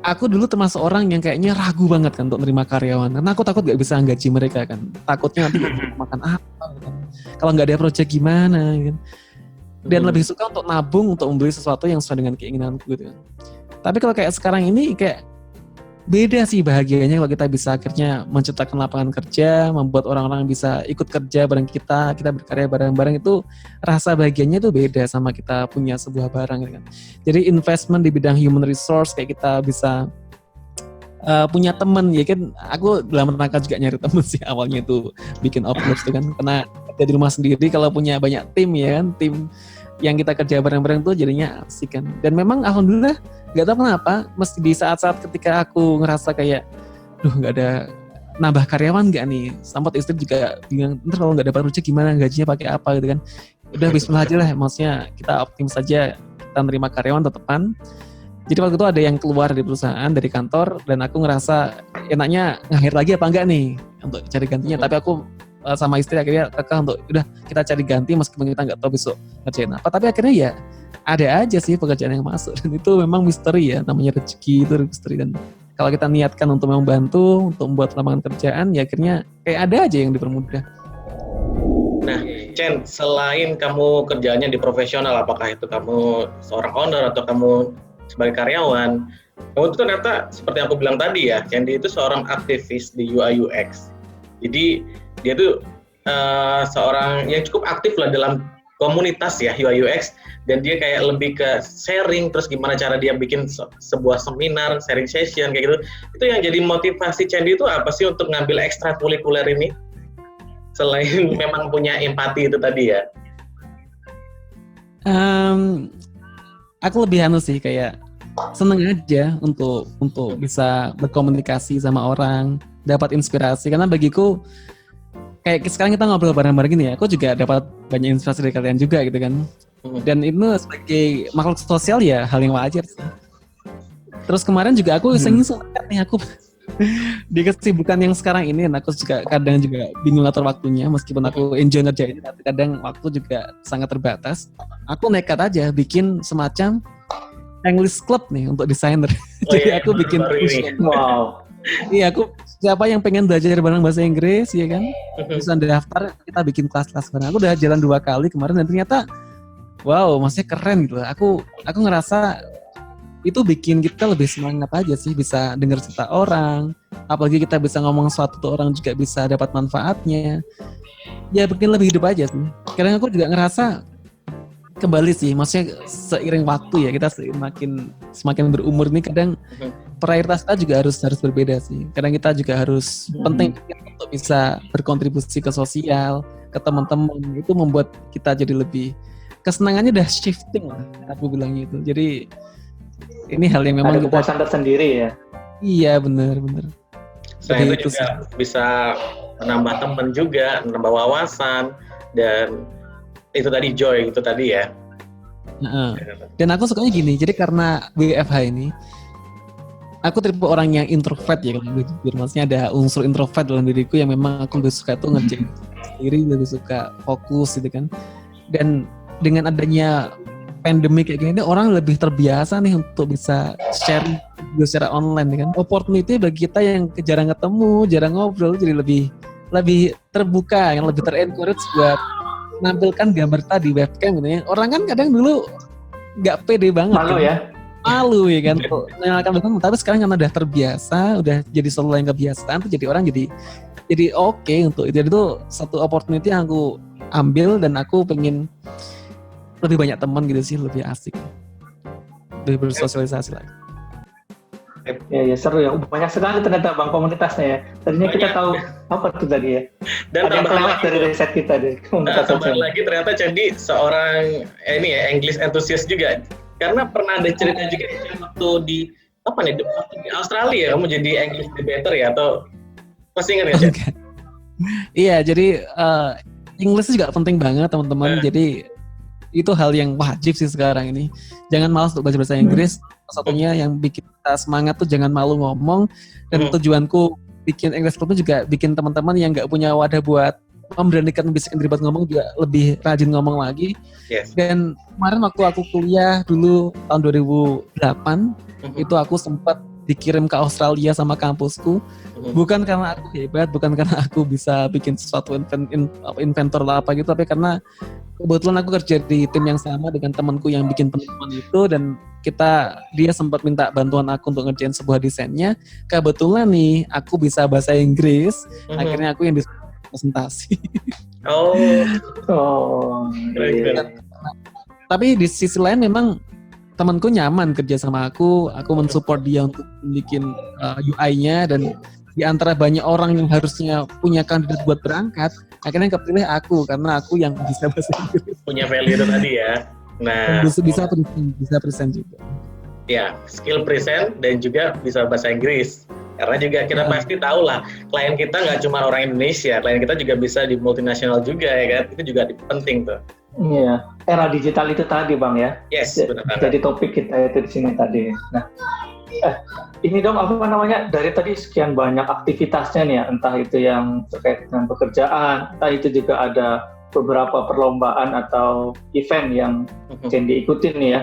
aku dulu termasuk orang yang kayaknya ragu banget kan untuk menerima karyawan, karena aku takut gak bisa gaji mereka kan, takutnya nanti makan apa kan, kalau nggak ada proyek gimana kan. Dan lebih suka untuk nabung, untuk membeli sesuatu yang sesuai dengan keinginanku gitu kan. Tapi kalau kayak sekarang ini kayak beda sih bahagianya kalau kita bisa akhirnya menciptakan lapangan kerja, membuat orang-orang bisa ikut kerja bareng kita berkarya bareng-bareng. Itu rasa bahagianya itu beda sama kita punya sebuah barang gitu kan. Jadi investment di bidang human resource, kayak kita bisa punya teman ya kan. Aku dalam rangka juga nyari teman sih awalnya itu bikin Overloos itu kan, karena kerja di rumah sendiri kalau punya banyak tim ya kan, tim yang kita kerja bareng-bareng tuh jadinya asik kan. Dan memang alhamdulillah gak tahu kenapa, mesti di saat-saat ketika aku ngerasa kayak nggak ada nambah karyawan gak nih, sampai istri juga bingung, ntar kalau nggak dapat proyek gimana, gajinya pakai apa gitu kan. Udah bismillah aja lah, maksudnya kita optimis saja, kita nerima karyawan tetepan. Jadi waktu itu ada yang keluar dari perusahaan, dari kantor, dan aku ngerasa enaknya nge-hire lagi apa enggak nih untuk cari gantinya. Tapi aku sama istri akhirnya kakak untuk udah kita cari ganti meskipun kita nggak tahu besok ngerjain apa. Tapi akhirnya ya ada aja sih pekerjaan yang masuk, dan itu memang misteri ya, namanya rezeki itu misteri. Dan kalau kita niatkan untuk membantu, untuk membuat lapangan kerjaan, ya akhirnya kayak ada aja yang dipermudah. Nah, Chen, selain kamu kerjanya di profesional, apakah itu kamu seorang owner atau kamu sebagai karyawan, kamu itu ternyata seperti yang aku bilang tadi ya, Candy itu seorang aktivis di UI UX. Jadi dia tuh seorang yang cukup aktif lah dalam komunitas ya UI UX, dan dia kayak lebih ke sharing, terus gimana cara dia bikin sebuah seminar, sharing session kayak gitu. Itu yang jadi motivasi Candy itu apa sih untuk ngambil ekstrakurikuler ini? Selain memang punya empati itu tadi ya. Aku lebih sih kayak seneng aja untuk bisa berkomunikasi sama orang, dapat inspirasi. Karena bagiku kayak sekarang kita ngobrol bareng-bareng gini ya, aku juga dapat banyak inspirasi dari kalian juga gitu kan. Dan itu sebagai makhluk sosial ya hal yang wajar sih. Terus kemarin juga aku iseng-iseng nih, aku di kesibukan yang sekarang ini, aku juga kadang juga bingung atur waktunya, meskipun aku enjoy ngerjain, tapi kadang waktu juga sangat terbatas. Aku nekat aja bikin semacam English Club nih untuk desainer. Jadi aku bikin Wow. Iya, aku siapa yang pengen belajar bareng bahasa Inggris ya kan, bisa daftar, kita bikin kelas-kelas bareng. Aku udah jalan 2 kali kemarin dan ternyata wow, maksudnya keren gitu. Aku ngerasa itu bikin kita lebih semangat aja sih, bisa dengar cerita orang, apalagi kita bisa ngomong sesuatu tuh orang juga bisa dapat manfaatnya. Ya bikin lebih hidup aja sih. Kadang aku juga ngerasa kembali sih, maksudnya seiring waktu ya, kita semakin berumur nih, kadang prioritas kita juga harus berbeda sih. Kadang kita juga harus penting untuk bisa berkontribusi ke sosial, ke teman-teman. Itu membuat kita jadi lebih, kesenangannya udah shifting lah, aku bilangnya itu. Jadi ini hal yang memang ada kepuasan tersendiri ya. Iya, benar. Selain itu juga bisa menambah teman juga, menambah wawasan, dan itu tadi joy itu tadi ya. Dan aku sukanya gini, jadi karena WFH ini aku tipe orang yang introvert ya, kalau jujur, maksudnya ada unsur introvert dalam diriku yang memang aku lebih suka tuh ngerjain sendiri, lebih suka fokus gitu kan. Dan dengan adanya pandemi kayak gini, orang lebih terbiasa nih untuk bisa sharing secara online kan. Opportunity bagi kita yang jarang ketemu, jarang ngobrol, jadi lebih terbuka, yang lebih ter-encourage buat menampilkan gambar tadi webcam gitu ya. Orang kan kadang dulu nggak pede banget. Malu kan? Ya. Malu ya kan, menyalakan webcam. Tapi sekarang karena udah terbiasa, udah jadi selalu yang kebiasaan tuh, jadi orang jadi oke untuk itu. Jadi itu satu opportunity yang aku ambil, dan aku pengen lebih banyak teman gitu sih, lebih asik, lebih bersosialisasi lagi. Ya seru ya, banyak sekali ternyata bang komunitasnya ya. Tadinya kita tahu apa tuh tadi ya. Dan ada yang kelewat dari riset kita deh. Tambah lagi ternyata Candy seorang ini ya English enthusiast juga. Karena pernah ada cerita juga waktu di Australia kamu jadi English debater ya, atau masih ingat nggak? Iya, jadi English juga penting banget teman-teman. Jadi itu hal yang wajib sih sekarang ini. Jangan malas untuk belajar bahasa Inggris. Satunya yang bikin kita semangat tuh jangan malu ngomong. Dan tujuanku bikin English Club juga bikin teman-teman yang nggak punya wadah buat memberanikan membisikkan diri buat ngomong juga lebih rajin ngomong lagi. Yes. Dan kemarin waktu aku kuliah dulu tahun 2008, itu aku sempat dikirim ke Australia sama kampusku. Bukan karena aku hebat, bukan karena aku bisa bikin sesuatu inventor lah apa gitu, tapi karena kebetulan aku kerja di tim yang sama dengan temanku yang bikin penemuan itu, dan dia sempat minta bantuan aku untuk ngerjain sebuah desainnya. Kebetulan nih aku bisa bahasa Inggris, akhirnya aku yang presentasi. Tapi di sisi lain memang temanku nyaman kerja sama aku mensupport dia untuk bikin UI-nya, dan di antara banyak orang yang harusnya punya kandidat buat berangkat, akhirnya kepilih aku karena aku yang bisa bahasa Inggris. Punya value itu tadi ya. Nah, bisa present juga. Ya, skill present dan juga bisa bahasa Inggris. Karena juga kita pasti tahu lah, klien kita nggak cuma orang Indonesia, klien kita juga bisa di multinasional juga ya kan, itu juga penting tuh. Iya, era digital itu tadi Bang ya. Yes, benar. Jadi topik kita itu di sini tadi. Nah, ini dong apa namanya, dari tadi sekian banyak aktivitasnya nih ya, entah itu yang terkait dengan pekerjaan, entah itu juga ada beberapa perlombaan atau event yang Sandy ikutin nih ya.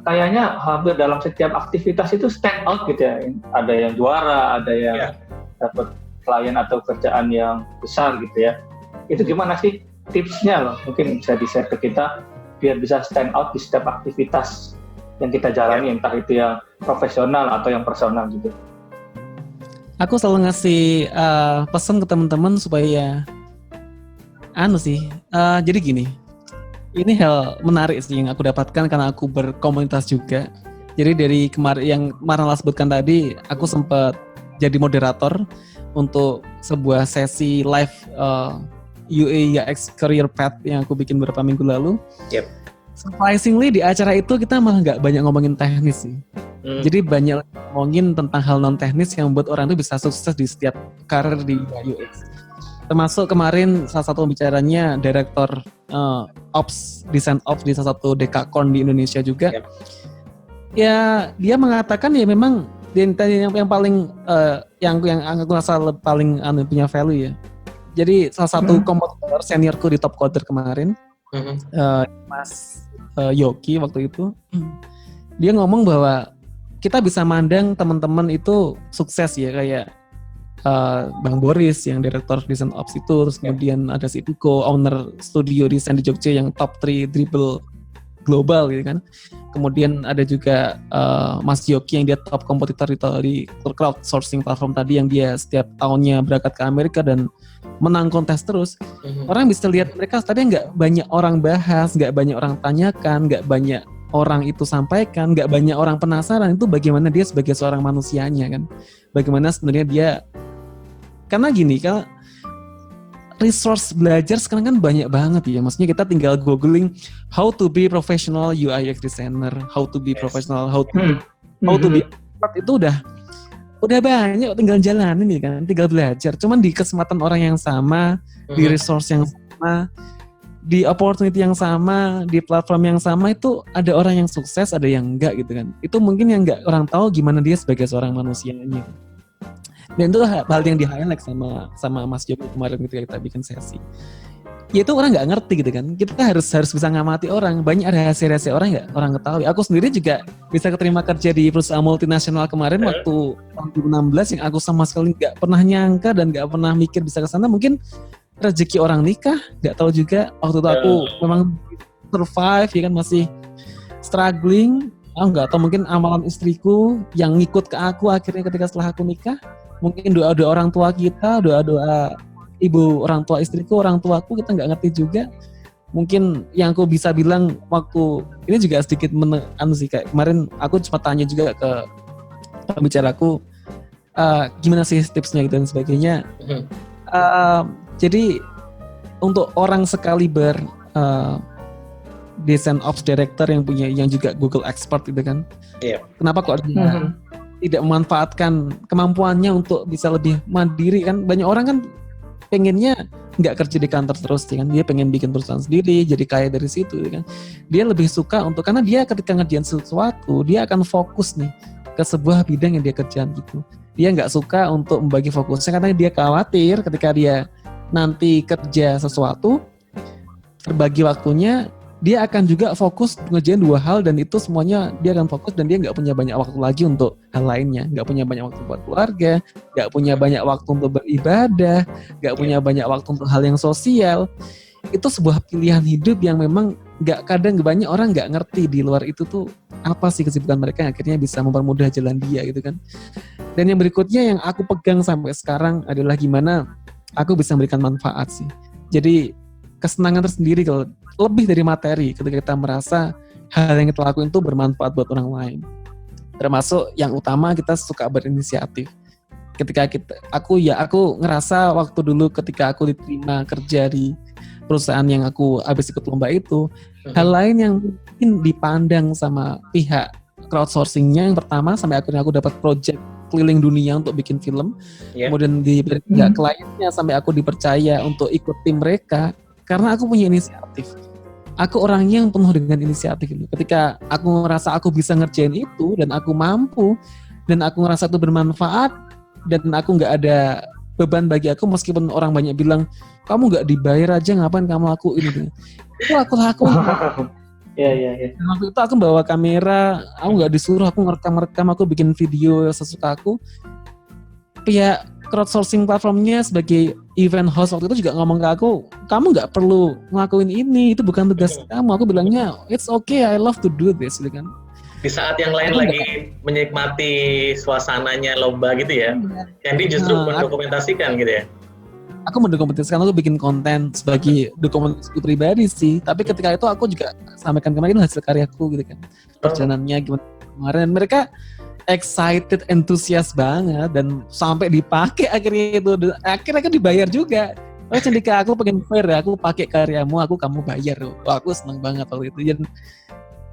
Kayaknya hampir dalam setiap aktivitas itu stand out gitu ya. Ada yang juara, ada yang dapat klien atau kerjaan yang besar gitu ya. Itu gimana sih tipsnya loh? Mungkin bisa di-share ke kita biar bisa stand out di setiap aktivitas yang kita jalani, entah itu yang profesional atau yang personal gitu. Aku selalu ngasih pesan ke teman-teman supaya jadi gini. Ini hal menarik sih yang aku dapatkan karena aku berkomunitas juga. Jadi dari kemarin Lala sebutkan tadi, aku sempat jadi moderator untuk sebuah sesi live UX Career Path yang aku bikin beberapa minggu lalu. Yep. Surprisingly di acara itu kita malah nggak banyak ngomongin teknis sih. Jadi banyak ngomongin tentang hal non teknis yang membuat orang itu bisa sukses di setiap karir di UX. Termasuk kemarin salah satu pembicaranya direktur Ops, Design Ops di salah satu Dekakon di Indonesia juga. Yep. Ya dia mengatakan ya memang yang paling yang aku rasa paling punya value ya. Jadi salah satu kompetitor seniorku di Top Coder kemarin, Mas Yoki waktu itu, dia ngomong bahwa kita bisa mandang teman-teman itu sukses ya, kayak Bang Boris yang direktur Design Ops itu, terus kemudian ada si Piko, owner studio desain di Jogja yang top 3 dribble global gitu kan. Kemudian ada juga Mas Yoki yang dia top kompetitor di crowdsourcing platform tadi yang dia setiap tahunnya berangkat ke Amerika dan menang kontes terus. Orang bisa lihat mereka tadi nggak banyak orang bahas, nggak banyak orang tanyakan, nggak banyak orang itu sampaikan, nggak banyak orang penasaran itu bagaimana dia sebagai seorang manusianya kan. Bagaimana sebenarnya dia, karena gini, kalau resource belajar sekarang kan banyak banget ya. Maksudnya kita tinggal googling how to be professional UI UX designer, how to be professional, how to be itu udah banyak, tinggal jalanin ya kan, tinggal belajar. Cuman di kesempatan orang yang sama, di resource yang sama, di opportunity yang sama, di platform yang sama itu ada orang yang sukses, ada yang enggak gitu kan. Itu mungkin yang enggak orang tahu gimana dia sebagai seorang manusianya. Dan itu hal yang di-highlight sama Mas Joko kemarin ketika kita bikin sesi. Ya itu orang nggak ngerti gitu kan. Kita harus bisa ngamati orang. Banyak rahasia-rahasia orang nggak orang ketahui. Aku sendiri juga bisa keterima kerja di perusahaan multinasional kemarin waktu tahun 2016 yang aku sama sekali nggak pernah nyangka dan nggak pernah mikir bisa ke sana. Mungkin rezeki orang nikah, nggak tahu juga. Waktu itu aku memang survive ya kan, masih struggling. Aku nggak tahu, mungkin amalan istriku yang ngikut ke aku akhirnya ketika setelah aku nikah. Mungkin doa-doa orang tua kita, doa-doa ibu orang tua istriku, orang tuaku, kita nggak ngerti juga. Mungkin yang aku bisa bilang waktu ini juga sedikit sih, kayak kemarin aku cuma tanya juga ke pembicaraku gimana sih tipsnya gitu dan sebagainya. Jadi untuk orang sekaliber Design Ops Director yang juga Google Expert gitu kan, kenapa kok dia tidak memanfaatkan kemampuannya untuk bisa lebih mandiri kan? Banyak orang kan pengennya nggak kerja di kantor terus kan, dia pengen bikin perusahaan sendiri, jadi kaya dari situ kan. Dia lebih suka karena dia ketika ngerjain sesuatu, dia akan fokus nih ke sebuah bidang yang dia kerjain gitu. Dia nggak suka untuk membagi fokusnya karena dia khawatir ketika dia nanti kerja sesuatu, terbagi waktunya, dia akan juga fokus ngerjain dua hal dan itu semuanya dia akan fokus dan dia nggak punya banyak waktu lagi untuk hal lainnya, nggak punya banyak waktu buat keluarga, nggak punya banyak waktu untuk beribadah, nggak punya banyak waktu untuk hal yang sosial. Itu sebuah pilihan hidup yang memang kadang banyak orang nggak ngerti di luar itu tuh apa sih kesibukan mereka yang akhirnya bisa mempermudah jalan dia gitu kan. Dan yang berikutnya yang aku pegang sampai sekarang adalah gimana aku bisa memberikan manfaat sih. Jadi kesenangan tersendiri kalau lebih dari materi ketika kita merasa hal yang kita lakuin itu bermanfaat buat orang lain. Termasuk yang utama kita suka berinisiatif. Ketika aku ngerasa waktu dulu ketika aku diterima kerja di perusahaan yang aku habis ikut lomba itu, hal lain yang mungkin dipandang sama pihak crowdsourcingnya yang pertama sampai akhirnya aku dapat project keliling dunia untuk bikin film, kemudian diberi kliennya sampai aku dipercaya untuk ikut tim mereka. karena aku punya inisiatif. Aku orangnya yang penuh dengan inisiatif gitu. Ketika aku ngerasa aku bisa ngerjain itu dan aku mampu dan aku ngerasa itu bermanfaat dan aku nggak ada beban bagi aku, meskipun orang banyak bilang kamu nggak dibayar aja ngapain kamu lakuin itu aku lakuin. Iya. Dan waktu itu aku bawa kamera, aku nggak disuruh, aku ngerekam, aku bikin video sesuka aku. Pihak crowdsourcing platformnya sebagai event host waktu itu juga ngomong ke aku, kamu nggak perlu ngelakuin ini, itu bukan tugas kamu. Aku bilangnya, it's okay, I love to do this, gitu kan. Di saat yang lain lagi menikmati suasananya lomba gitu ya, Candy justru mendokumentasikan gitu ya. Aku mendokumentasikan, aku bikin konten sebagai dokumentasi pribadi sih. Tapi ketika itu aku juga sampaikan kemarin hasil karyaku gitu kan, perjalanannya gimana kemarin. Mereka excited, antusias banget dan sampai dipakai akhirnya itu. Akhirnya kan dibayar juga. Oh Cendika, aku pengen fair ya, aku pakai karyamu, kamu bayar. Aku seneng banget waktu itu.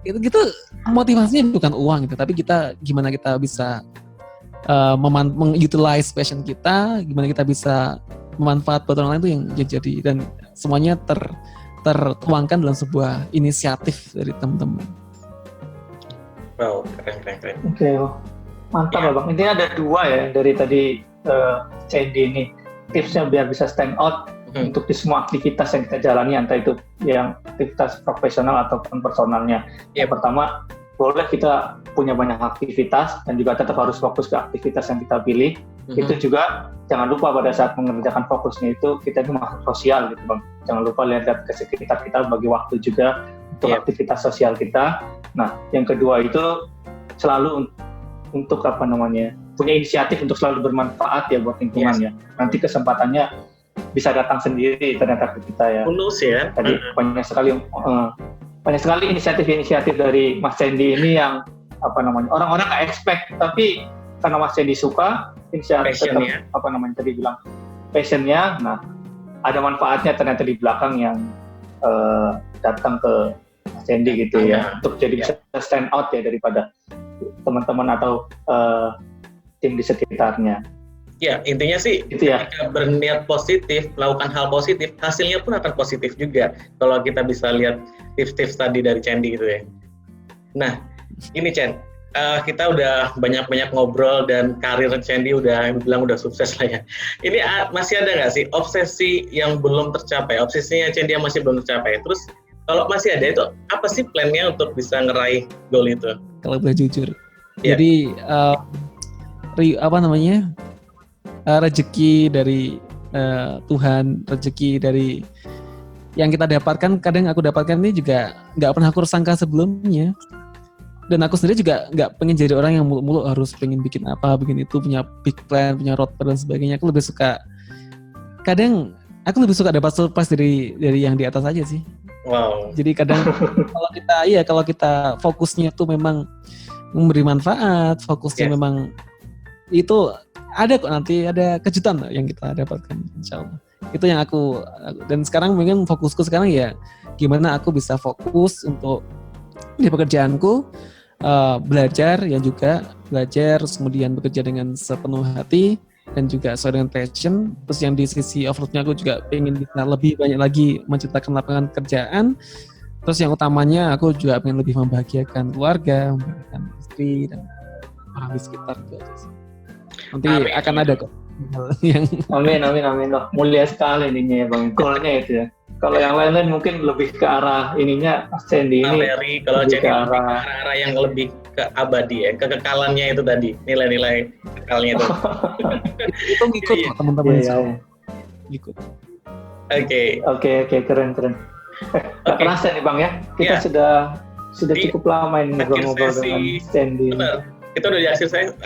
Dan itu motivasinya bukan uang gitu, tapi gimana kita bisa mengutilize passion kita, gimana kita bisa memanfaat buat orang lain itu yang jadi, dan semuanya tertuangkan dalam sebuah inisiatif dari teman-teman. Wow, keren. Oke, mantap ya Bang. Intinya ada 2 ya dari tadi Candy ini. Tipsnya biar bisa stand out untuk di semua aktivitas yang kita jalani, entah itu yang aktivitas profesional ataupun personalnya. Yang pertama, boleh kita punya banyak aktivitas dan juga tetap harus fokus ke aktivitas yang kita pilih. Itu juga jangan lupa pada saat mengerjakan fokusnya itu kita itu masuk sosial gitu Bang. Jangan lupa lihat ke sekitar kita, bagi waktu juga untuk aktivitas sosial kita. Nah, yang kedua itu selalu untuk punya inisiatif untuk selalu bermanfaat ya buat lingkungan ya. Nanti kesempatannya bisa datang sendiri ternyata ke kita ya. Tulus ya. Tadi banyak sekali inisiatif-inisiatif dari Mas Candy ini yang orang-orang nggak expect, tapi karena Mas Candy suka inisiatif tadi bilang passionnya, nah ada manfaatnya ternyata di belakang yang datang ke Mas Candy gitu ya, untuk jadi bisa stand out ya daripada teman-teman atau tim di sekitarnya. Ya, intinya sih ketika berniat positif, melakukan hal positif, hasilnya pun akan positif juga. Kalau kita bisa lihat tips-tips tadi dari Candy gitu ya. Nah, ini Chan, kita udah banyak-banyak ngobrol dan karir Candy udah sukses lah ya. Ini masih ada nggak sih obsesi yang belum tercapai? Obsesinya Candy yang masih belum tercapai. Terus kalau masih ada itu apa sih plannya untuk bisa ngeraih goal itu? Kalau boleh jujur, jadi rezeki dari Tuhan, rezeki dari yang kita dapatkan, kadang aku dapatkan ini juga nggak pernah aku sangka sebelumnya. Dan aku sendiri juga nggak pengen jadi orang yang muluk-muluk harus pengen bikin apa, bikin itu, punya big plan, punya roadmap dan sebagainya. Aku lebih suka dapat surprise dari yang di atas aja sih. Wow. Jadi kadang kalau kita fokusnya tuh memang memberi manfaat, fokusnya memang itu ada kok, nanti ada kejutan yang kita dapatkan insyaallah. Itu yang aku, dan sekarang mungkin fokusku sekarang ya gimana aku bisa fokus untuk di pekerjaanku, belajar kemudian bekerja dengan sepenuh hati dan juga sesuai dengan passion. Terus yang di sisi offroadnya aku juga pengen bisa lebih banyak lagi menciptakan lapangan kerjaan. Terus yang utamanya aku juga pengen lebih membahagiakan keluarga, membahagiakan istri dan orang di sekitar itu aja sih. Nanti akan ada kok yang amin. Loh, mulia sekali ininya ya Bang, goalnya itu ya. Kalau yang lain mungkin lebih ke arah ininya Mas Candy ini. Kalau Candy ke arah yang lebih ke abadi ya, kekekalannya itu tadi, nilai-nilai kekalnya itu. Itu ngikut kok teman-teman saya. Ngikut. Oke, keren. Terasa nih Bang ya, kita sudah cukup lama ini ngobrol-ngobrol dengan Candy. Benar. Kita udah di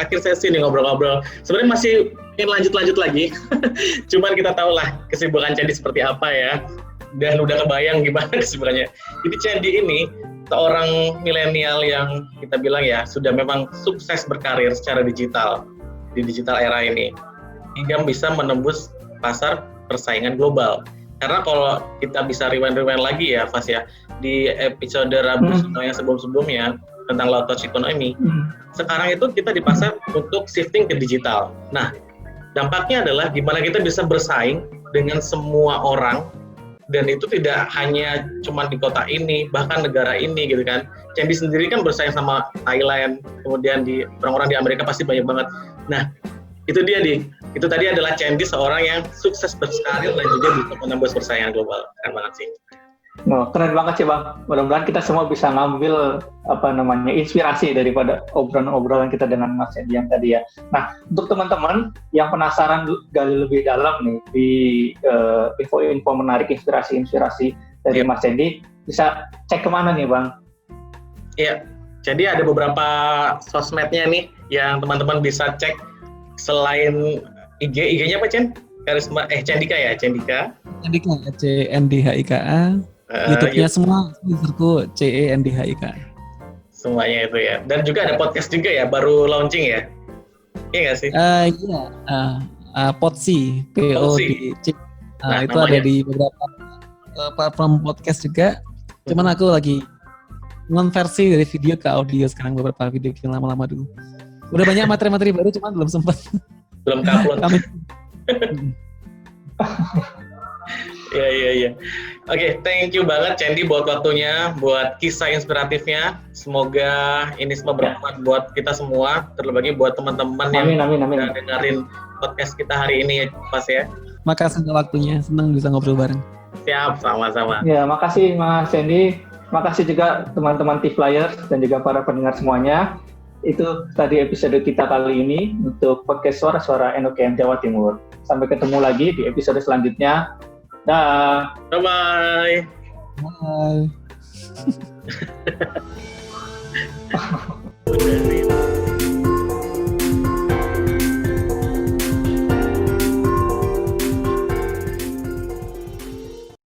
akhir sesi nih ngobrol-ngobrol. Sebenarnya masih ingin lanjut lagi. Cuman kita tahu lah kesibukan Candy seperti apa ya. Dan udah kebayang gimana kesibukannya. Jadi Candy ini seorang milenial yang kita bilang ya sudah memang sukses berkarir secara digital di digital era ini, hingga bisa menembus pasar persaingan global. Karena kalau kita bisa rewind lagi ya, Fas ya, di episode Rabu yang sebelum-sebelumnya tentang low touch economy, sekarang itu kita di pasar untuk shifting ke digital. Nah, dampaknya adalah gimana kita bisa bersaing dengan semua orang dan itu tidak hanya cuma di kota ini, bahkan negara ini gitu kan. Chandy sendiri kan bersaing sama Thailand, kemudian di orang-orang di Amerika pasti banyak banget. Nah, itu dia itu tadi adalah Chandy, seorang yang sukses berkarir dan juga bisa menembus persaingan global. Keren banget sih. Oh, keren banget sih Bang. Mudah-mudahan kita semua bisa ngambil inspirasi daripada obrolan kita dengan Mas Chandy yang tadi ya. Nah, untuk teman-teman yang penasaran gali lebih dalam nih di info-info menarik, inspirasi dari Mas Chandy, bisa cek kemana nih Bang? Iya, jadi ada beberapa sosmednya nih yang teman-teman bisa cek selain IG-nya apa Chen? Chandika ya, Chandika. Chandika, CNDHIKA. YouTube-nya semua userku CENDHIK. Semuanya itu ya. Dan juga ada podcast juga ya, baru launching ya. Iya nggak sih? Iya. Podsi, PODC. Nah, itu ada di beberapa platform podcast juga. Cuman aku lagi ngonversi dari video ke audio sekarang, beberapa video yang lama-lama dulu. Udah banyak materi-materi baru, cuman belum sempat. Belum upload. Iya. Oke, thank you banget Chandy buat waktunya, buat kisah inspiratifnya. Semoga ini semua bermanfaat buat kita semua, terlebih lagi buat teman-teman yang udah dengerin podcast kita hari ini ya, Mas ya. Makasih untuk waktunya, senang bisa ngobrol bareng. Siap, sama-sama. Ya, makasih Mas Chandy. Makasih juga teman-teman T-Flyers dan juga para pendengar semuanya. Itu tadi episode kita kali ini untuk podcast Suara-Suara NOKM Jawa Timur. Sampai ketemu lagi di episode selanjutnya. Dah. Bye-bye. Bye.